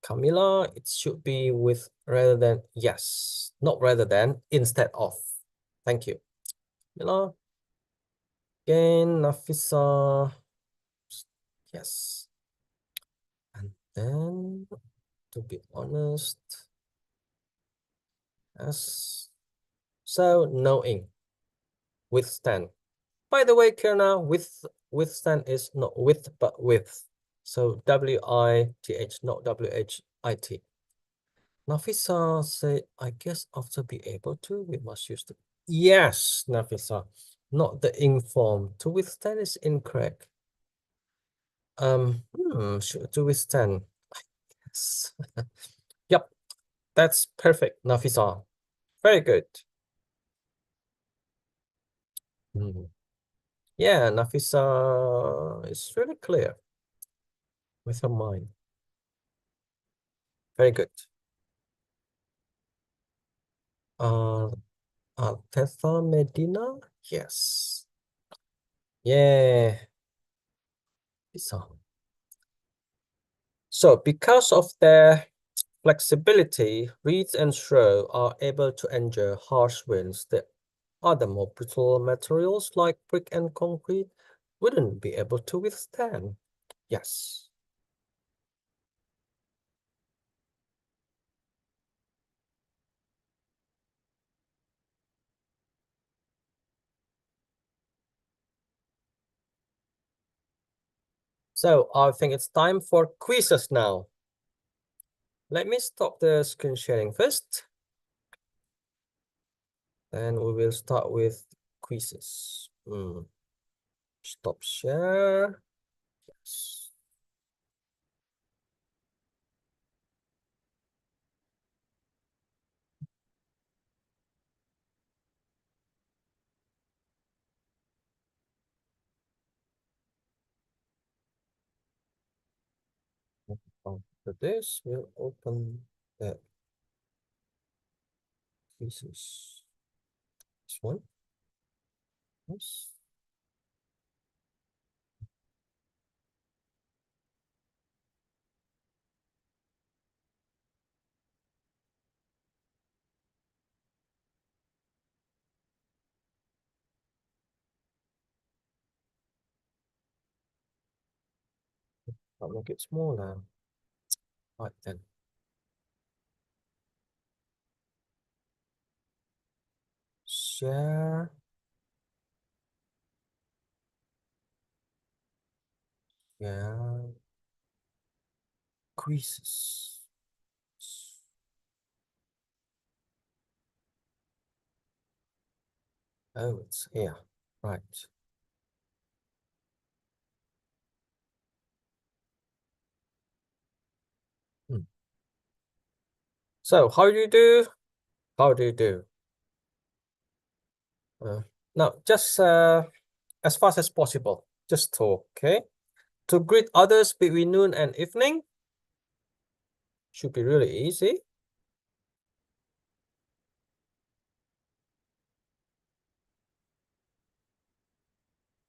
[SPEAKER 2] Camila, it should be with rather than yes, not rather than, instead of. Thank you. Camila. Again, Nafisa. Yes. And then, to be honest, yes. So knowing, withstand. By the way, Kirna, withstand is not with but with. So W-I-T-H, not W-H-I-T. Nafisa say, I guess after be able to, we must use the. Yes, Nafisa, not the ing form. To withstand is incorrect. To withstand. Yes. Yep, that's perfect, Nafisa. Very good. Yeah, Nafisa is really clear with her mind. Very good. Tessa Medina? Yes. Yeah. So because of their flexibility, reeds and straw are able to endure harsh winds that other more brittle materials like brick and concrete wouldn't be able to withstand. Yes. So I think it's time for quizzes now. Let me stop the screen sharing first. Then we will start with quizzes. Stop share. Yes. After this, we'll open the quizzes. This one. Yes. I'll make it smaller. Right then. Share. Yeah. Quizzes. Oh, it's here. Right. So how do you do? How do you do? Now, just as fast as possible. Just talk, okay? To greet others between noon and evening should be really easy.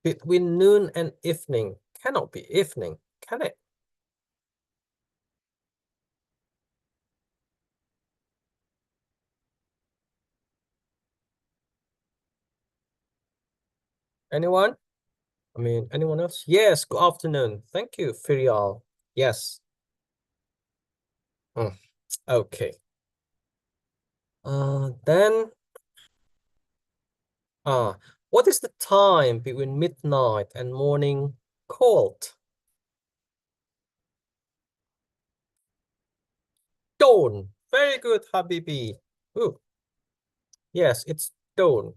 [SPEAKER 2] Between noon and evening cannot be evening, can it? Anyone? I mean, anyone else? Yes, good afternoon. Thank you, Firial. Yes. Okay. Then, what is the time between midnight and morning cold? Dawn. Very good, Habibi. Ooh. Yes, it's dawn.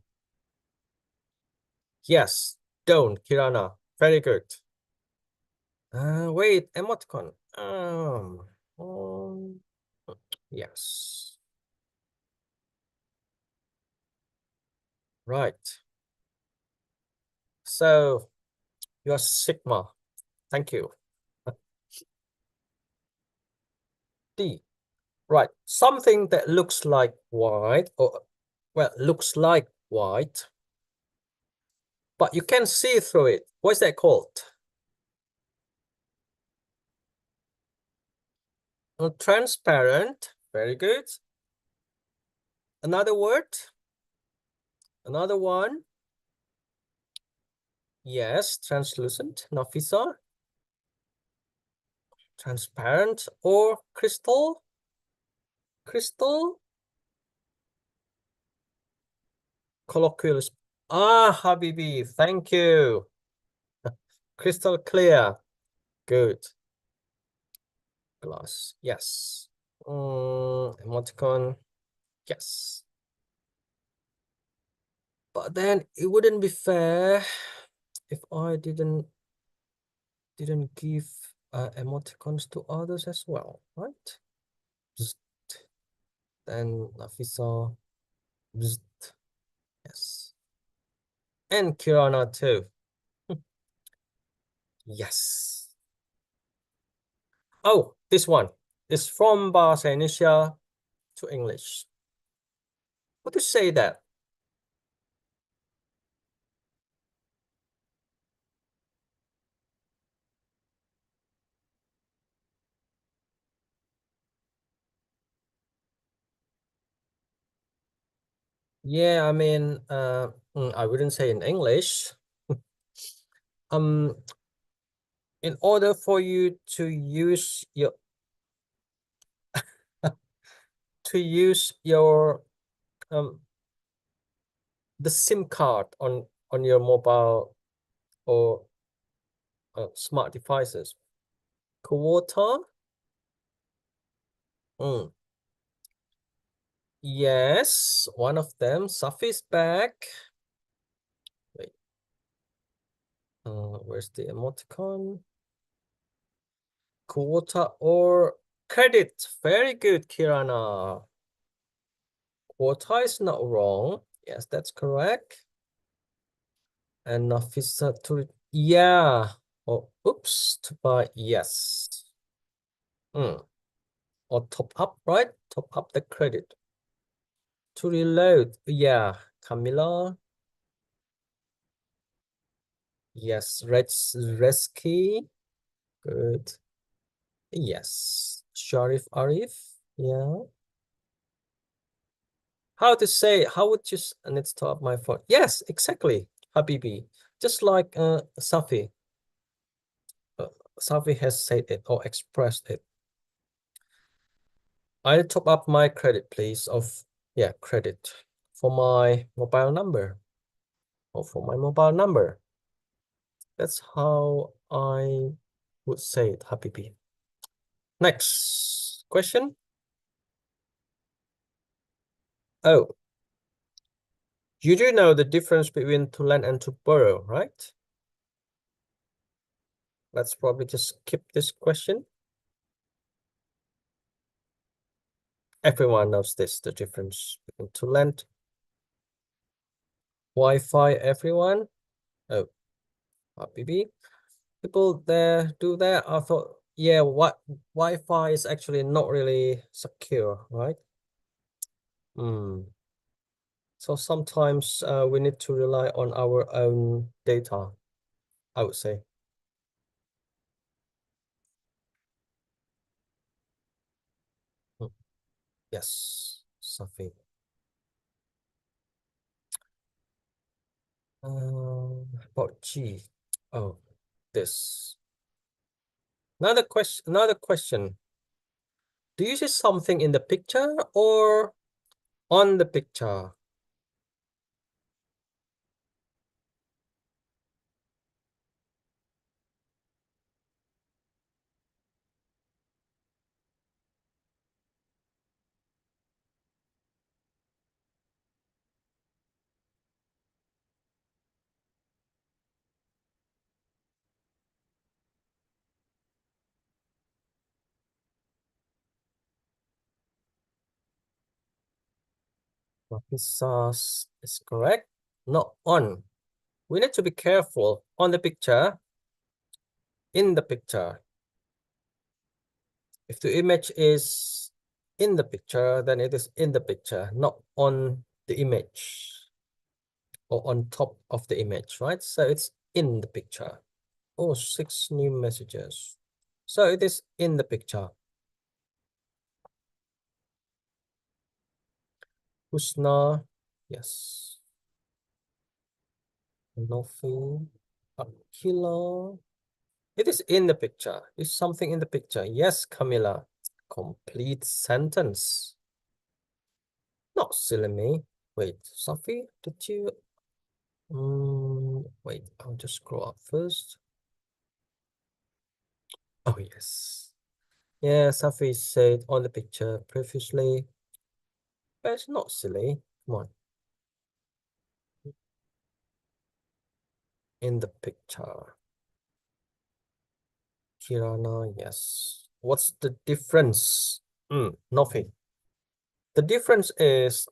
[SPEAKER 2] Yes, dawn, Kirana. Very good. Wait, emoticon. Um, yes. Right. So you're Sigma. Thank you. D. Right. Something that looks like white, or well, looks like white, but you can see through it. What's that called? Transparent. Very good. Another word. Another one. Yes, translucent. Nafisa. Transparent or crystal? Crystal? Colloquial. Habibi, thank you. Crystal clear. Good. Glass. Yes. Emoticon. Yes. But then it wouldn't be fair if I didn't give emoticons to others as well, right? Bzzt. Then Nafisa. Bzzt. Yes. And Kirana too. Yes. Oh, this one is from Bahasa Indonesia to English. What to say that? Yeah, I mean, I wouldn't say in English. In order for you to use your the SIM card on your mobile or smart devices. Quota. Yes, one of them. Safi's back. Wait. Where's the emoticon? Quota or credit. Very good, Kirana. Quota is not wrong. Yes, that's correct. And Nafisa to, yeah. Oh, oops, to buy, yes. Or top up, right? Top up the credit. To reload, yeah. Camila. Yes, Reski. Good. Yes. Sharif Arif. Yeah. How to say, how would you, and it's top my phone. Yes, exactly. Habibi. Just like Safi. Safi has said it or expressed it. I'll top up my credit, please, of, yeah, credit for my mobile number or for my mobile number. That's how I would say it, Habibi. Next question. Oh, you do know the difference between to lend and to borrow, right? Let's probably just skip this question. Everyone knows this, the difference between to lend. Wi-Fi, everyone. Oh, Habibi. People there do that. I thought, yeah, what Wi-Fi is actually not really secure, right? So sometimes we need to rely on our own data, I would say. Yes, Safi. About G. Oh, this. Another question. Do you see something in the picture or On the picture. Nafisas is correct. Not on. We need to be careful. On the picture. In the picture. If the image is in the picture, then it is in the picture, not on the image or on top of the image, right? So it's in the picture. Oh, 6 new messages. So it is in the picture. Husna, yes. Nofi, Akila. It is in the picture. Is something in the picture? Yes, Camilla. Complete sentence. Not silly me. Wait, Sophie, did you? Wait, I'll just scroll up first. Oh, yes. Yeah, Sophie said on the picture previously, but it's not silly. Come on. In the picture. Kirana, yes. What's the difference? Nothing. The difference is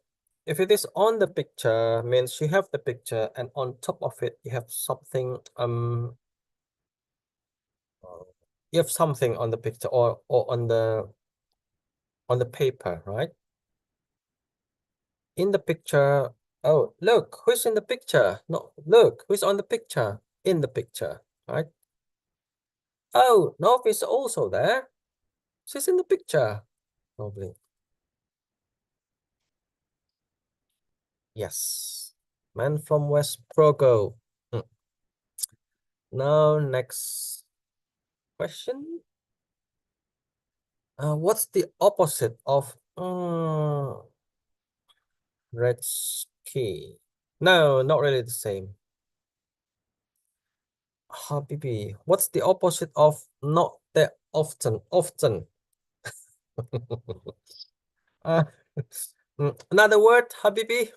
[SPEAKER 2] if it is on the picture, means you have the picture and on top of it you have something you have something on the picture or on the paper, right? In the picture, oh look, who's in the picture? No, look, who's on the picture? In the picture, right? Oh, Nov is also there. She's in the picture, probably. Yes. Man from West Progo. Now, next question. What's the opposite of red ski? No, not really the same. Habibi, what's the opposite of not that often? Often. uh, another word, Habibi?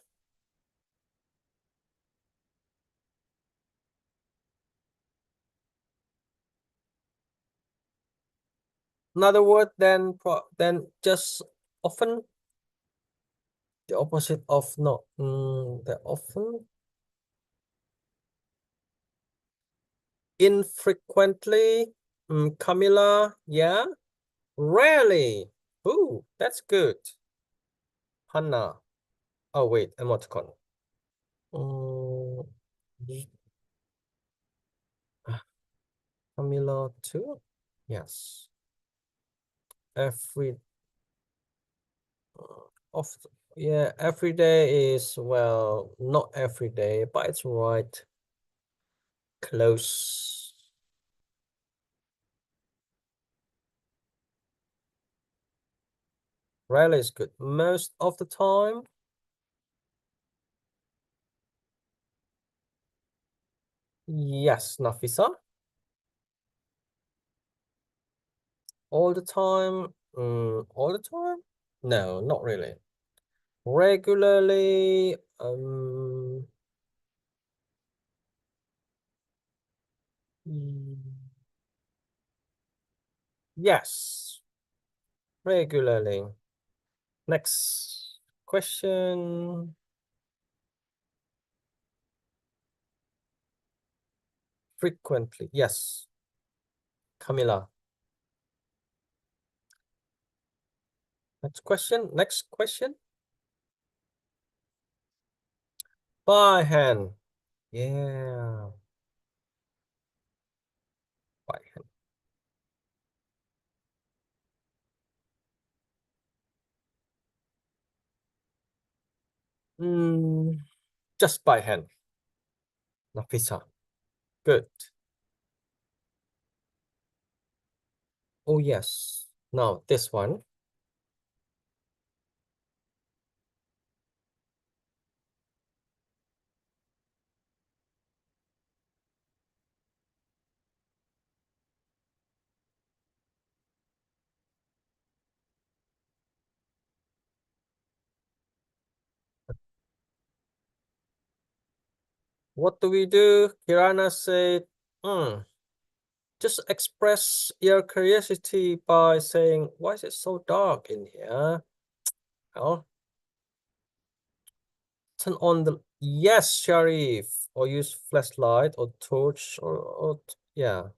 [SPEAKER 2] Another word than just often? The opposite of not the often? Infrequently. Camilla, yeah. Rarely. Ooh, that's good. Hannah. Oh wait, emoticon. Camilla too. Yes. Every often. Yeah, every day is, well, not every day, but it's right. Close. Rarely is good. Most of the time. Yes, Nafisa. All the time. All the time? No, not really. Regularly. Yes. Regularly. Next question. Frequently. Yes. Camilla. Next question. Next question. By hand. Yeah. By hand. Just by hand. Nafisa. Good. Oh, yes. Now, this one. What do we do? Kirana said, just express your curiosity by saying, why is it so dark in here? Well, turn on the, yes, Sharif, or use flashlight or torch or yeah.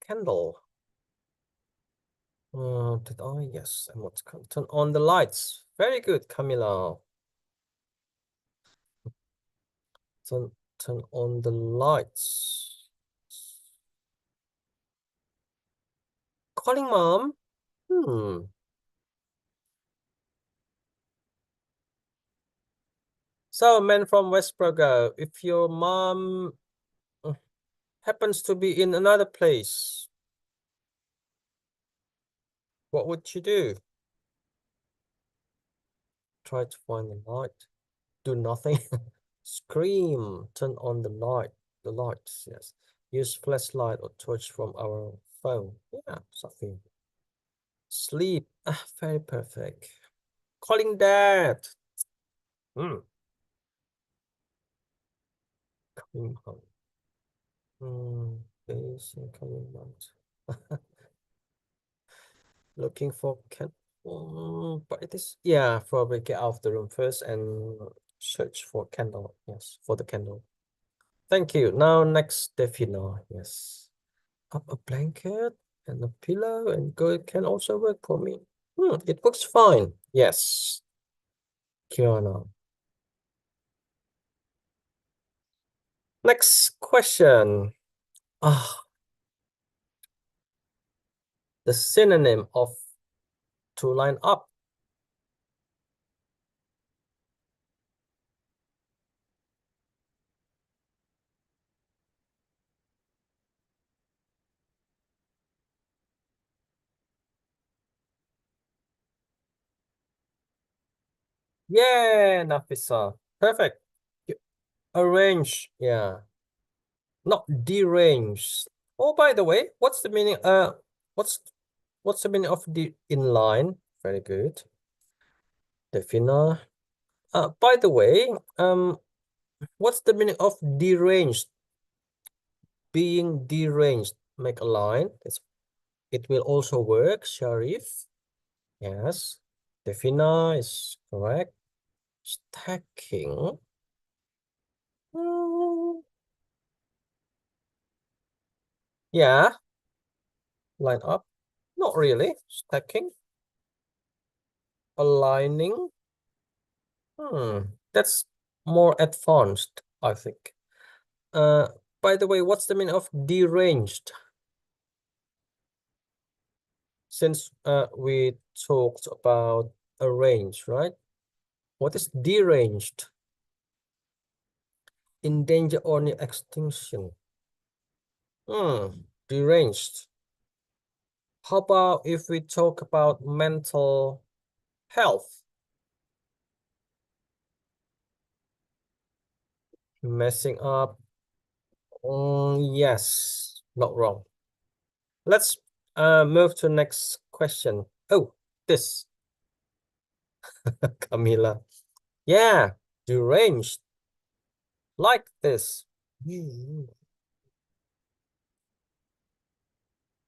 [SPEAKER 2] Candle. Did I? Yes, and what's turn on the lights. Very good, Camila. Turn on the lights. Calling mom. So, man from Westbrook, if your mom happens to be in another place, what would you do? Try to find the light. Do nothing. Scream. Turn on the light. The lights, yes. Use flashlight or torch from our phone. Yeah, something. Sleep. Very perfect. Calling dad. Coming home. Coming out. Looking for but it is, yeah, probably get out of the room first and search for candle. Yes, for the candle. Thank you. Now next, Defina. Yes. Up a blanket and a pillow and good can also work for me. It works fine. Yes. Kiana. Next question. The synonym of to line up. Yeah, Nafisa. Perfect. Arrange. Yeah. Not deranged. Oh, by the way, what's the meaning? What's the meaning of the inline? Very good. Defina. By the way, what's the meaning of deranged? Being deranged. Make a line. It will also work, Sharif. Yes. Defina is correct. Stacking. Yeah. Line up. Not really. Stacking. Aligning. That's more advanced, I think. By the way, what's the meaning of deranged? Since we talked about arranged, right? What is deranged? In danger or near extinction. Deranged. How about if we talk about mental health? Messing up. Yes, not wrong. Let's move to next question. Oh, this. Camila. Yeah, deranged. Like this.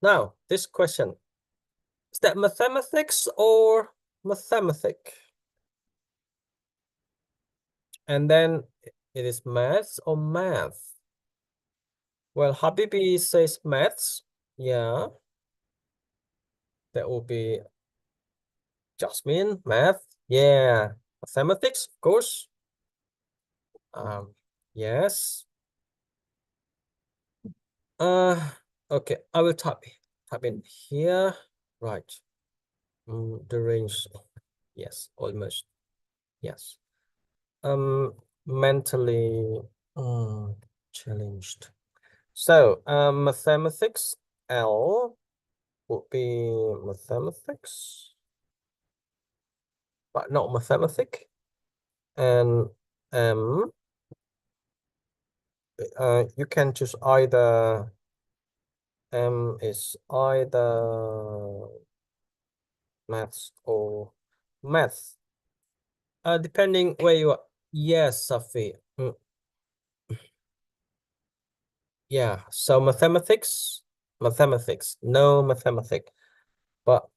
[SPEAKER 2] Now, this question. Is that mathematics or mathematic? And then it is maths or math? Well, Habibi says maths. Yeah. That will be Jasmine, math. Yeah. Mathematics, of course. Yes. Okay, I will type in here. Right. The range. Yes, almost. Yes. Mentally challenged. So, mathematics, L would be mathematics, but not mathematic. And you can choose either, is either maths or math. Depending where you are. Yes, Safi. Mm. Yeah, so mathematics, no mathematics, but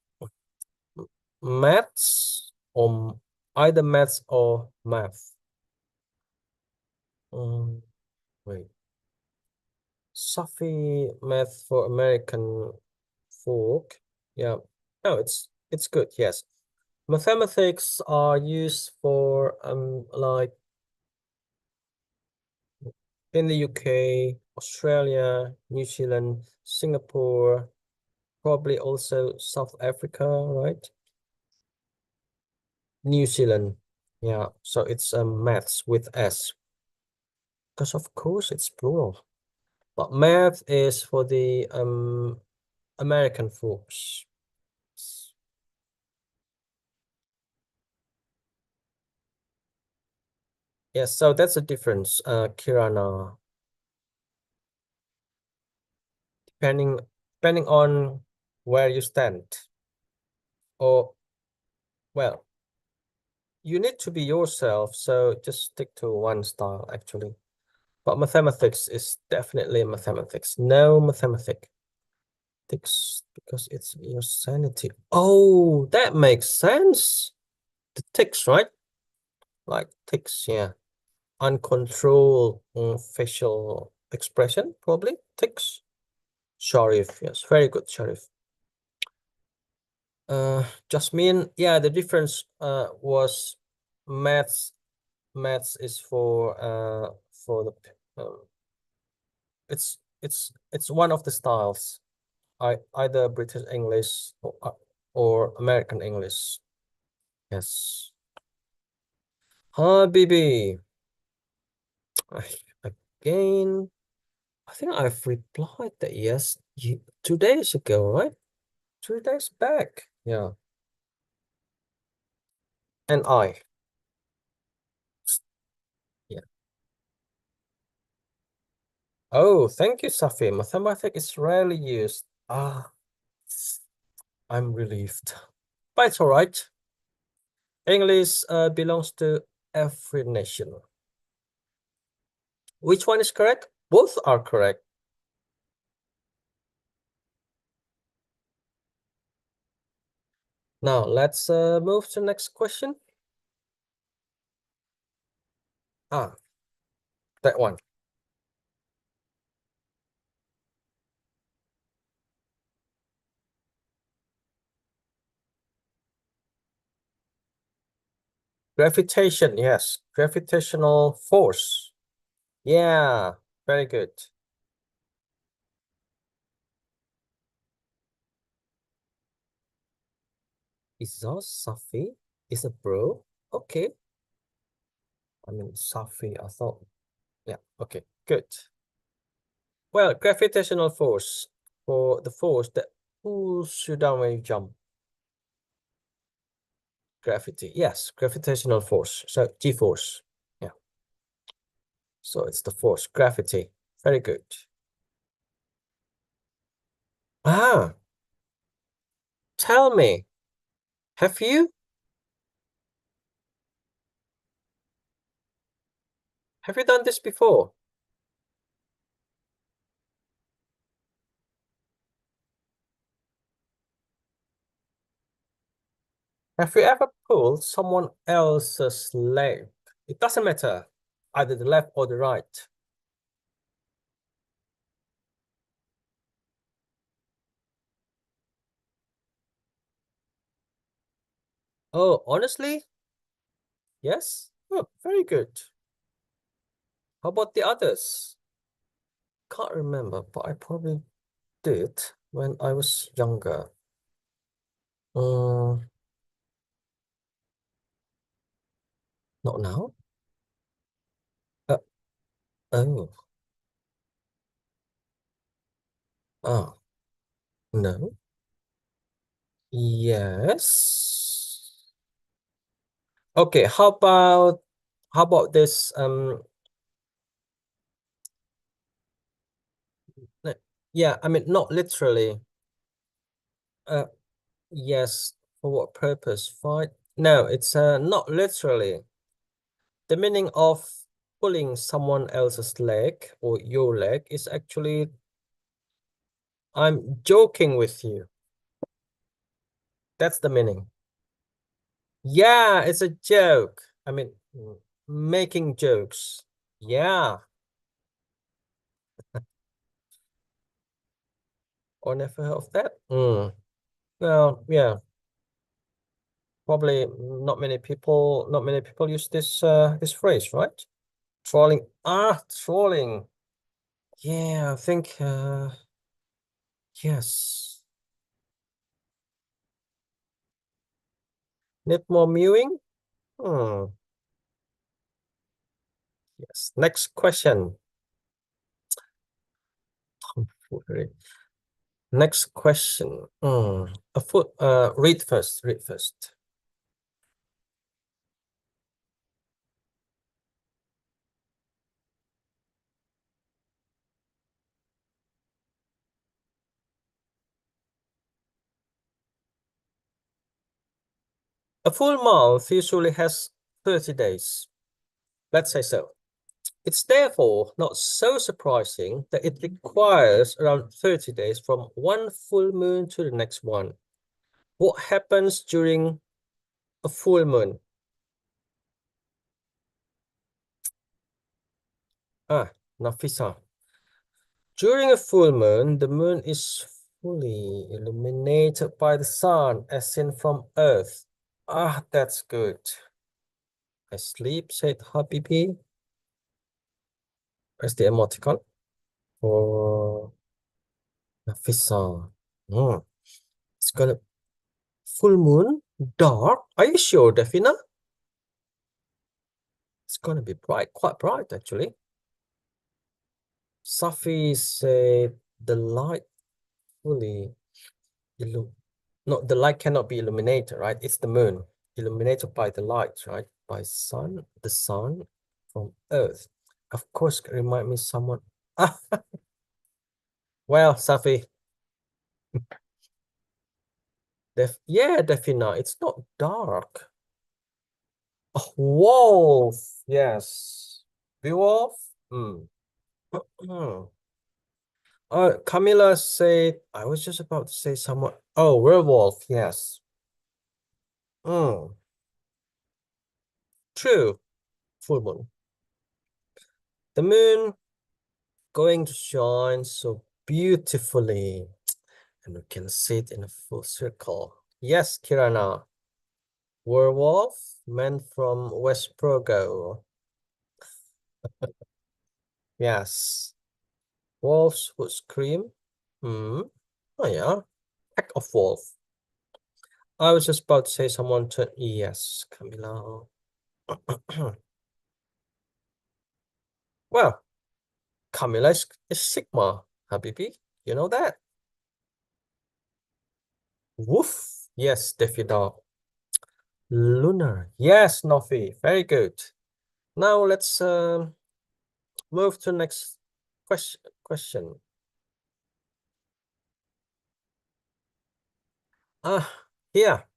[SPEAKER 2] maths or either maths or math. Wait, Safi math for American folk. Yeah, no, it's good. Yes, mathematics are used for like in the UK, Australia, New Zealand, Singapore, probably also South Africa, right? New Zealand. Yeah, so it's maths with S. Because of course it's plural. But math is for the American folks. Yes, so that's a difference, Kirana. Depending on where you stand. Or well, you need to be yourself, so just stick to one style actually. But mathematics is definitely mathematics. No mathematics because it's your sanity. Oh, that makes sense. The tics, right? Like tics, yeah. Uncontrolled facial expression, probably. Tics. Sharif, yes, very good, Sharif. Jasmine, yeah, the difference was maths. Maths is for the it's one of the styles. Either British English or American English. Yes. Hi, BB. Again, I think I've replied that yes, 2 days ago, right? 2 days back. Yeah. And I. Yeah. Oh, thank you, Safi. Mathematics is rarely used. Ah, I'm relieved. But it's all right. English belongs to every nation. Which one is correct? Both are correct. Now let's move to the next question. Ah, that one. Gravitation, yes. Gravitational force. Yeah, very good. Is that Safi? Is a bro? Okay. I mean, Safi, I thought. Yeah, okay, good. Well, gravitational force for the force that pulls you down when you jump. Gravity, yes, gravitational force. So G-force. Yeah. So it's the force, gravity. Very good. Ah, tell me, have you done this before? Have you ever pulled someone else's leg? It doesn't matter, either the left or the right. Oh, honestly? Yes? Oh, very good. How about the others? Can't remember, but I probably did when I was younger. Not now? Uh, oh. Ah, no. Yes. Okay, how about this yeah, I mean not literally. Yes, for what purpose? Fight? No, it's not literally. The meaning of pulling someone else's leg or your leg is actually, I'm joking with you. That's the meaning. Yeah, it's a joke. I mean, making jokes. Yeah. Or never heard of that? Well, yeah. Probably not many people use this this phrase, right? Trolling. Trolling. Yeah, I think yes. Need more mewing? Yes. Next question. Next question. Read first. Read first. A full month usually has 30 days. Let's say so. It's therefore not so surprising that it requires around 30 days from one full moon to the next one. What happens during a full moon? Nafisa. During a full moon, the moon is fully illuminated by the sun, as seen from Earth. That's good. I sleep, said Habibi. Where's the emoticon? For Nafisa. It's gonna full moon, dark. Are you sure, Defina? It's gonna be bright, quite bright actually. Safi said the light fully no, the light cannot be illuminated, right? It's the moon illuminated by the light, right? By the sun from Earth. Of course, remind me someone. Well, Safi. Yeah, Defina, it's not dark. Oh, wolf. Yes. Beowulf. Camilla said, I was just about to say someone. Oh, werewolf. Yes. True. Full moon. The moon going to shine so beautifully, and we can see it in a full circle. Yes, Kirana. Werewolf, man from West Progo. Yes. Wolves would scream. Oh yeah. Pack of wolf. I was just about to say someone to yes, Camilla. Well, Camilla is Sigma, Habibi. You know that? Woof. Yes, Defida. Lunar. Yes, Nofi. Very good. Now let's move to the next question. Here.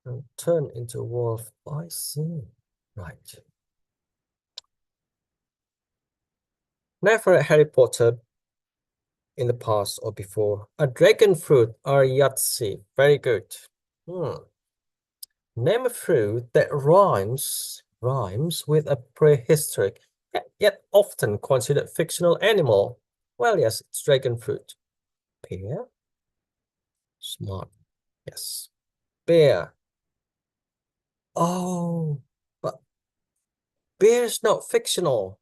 [SPEAKER 2] And turn into a wolf. I see. Right. Never read Harry Potter in the past or before. A dragon fruit or Yahtzee. Very good. Name a fruit that rhymes with a prehistoric yet often considered fictional animal. Well, yes, it's dragon fruit. Pear. Smart. Yes. Bear. Oh, but bear is not fictional.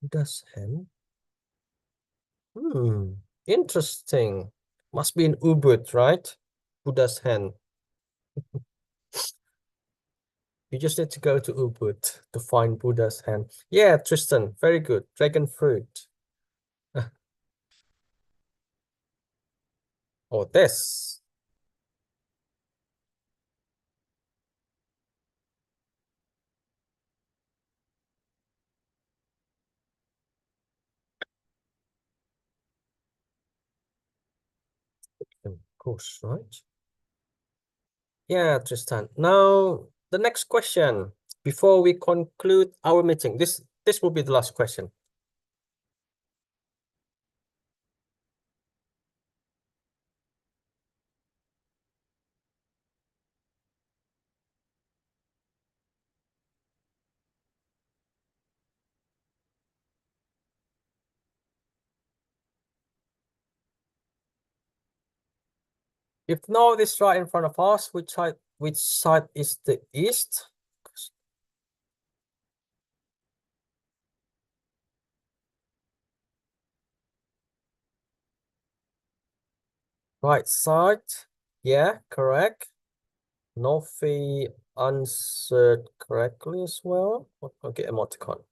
[SPEAKER 2] Does hen? Interesting. Must be an Ubud, right? Buddha's hen. You just need to go to Ubud to find Buddha's hen. Yeah, Tristan, very good. Dragon fruit. Oh, this. course, right? Yeah, Tristan. Now, the next question before we conclude our meeting. This will be the last question. If north is right in front of us, which side is the east? Right side. Yeah, correct. Nofi answered correctly as well. Okay, emoticon.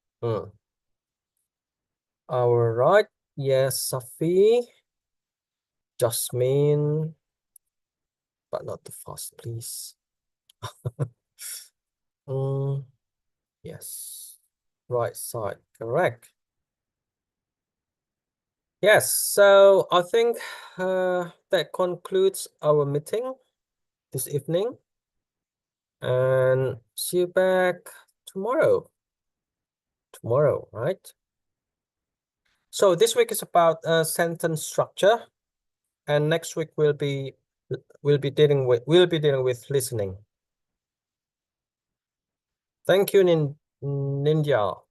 [SPEAKER 2] Our right. Yes, Safi. Jasmine. But not too fast, please. Yes. Right side, correct. Yes, so I think that concludes our meeting this evening. And see you back tomorrow. Tomorrow, right? So this week is about sentence structure, and next week we'll be dealing with listening. Thank you, Ninja.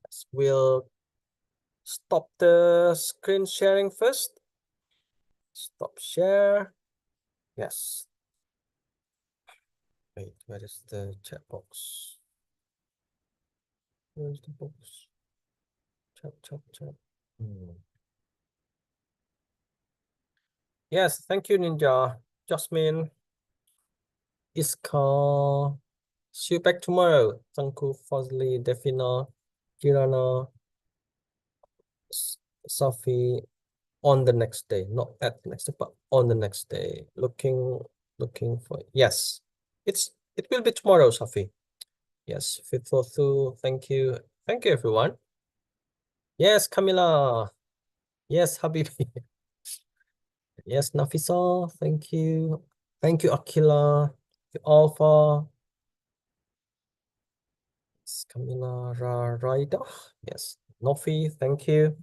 [SPEAKER 2] Yes, we'll stop the screen sharing first. Stop share. Yes. Wait, where is the chat box? Where's the box? Chat. Yes, thank you, Ninja. Jasmine. Iska. See you back tomorrow. Tangku, Fazli, Defina, Kirana, Safi, on the next day. Not at the next day, but on the next day. Looking for, yes. It will be tomorrow, Safi. Yes, Fitothu, thank you. Thank you, everyone. Yes, Camila. Yes, Habibi. Yes, Nafisa, thank you. Thank you, Akila. Thank you, Alpha. Yes, Camila Raida. Yes, Nofi, thank you.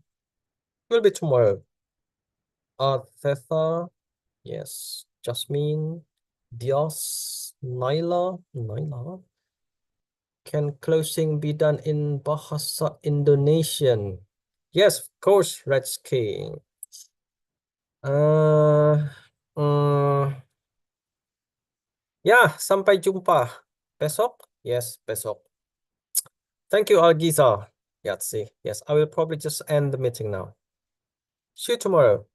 [SPEAKER 2] Will be tomorrow. Thetha. Yes, Jasmine. Dios. Naila. Can closing be done in Bahasa Indonesian? Yes, of course, Redski. Ya, sampai jumpa besok. Yes, besok. Thank you, Algiza. Yatsi. Yes, I will probably just end the meeting now. See you tomorrow.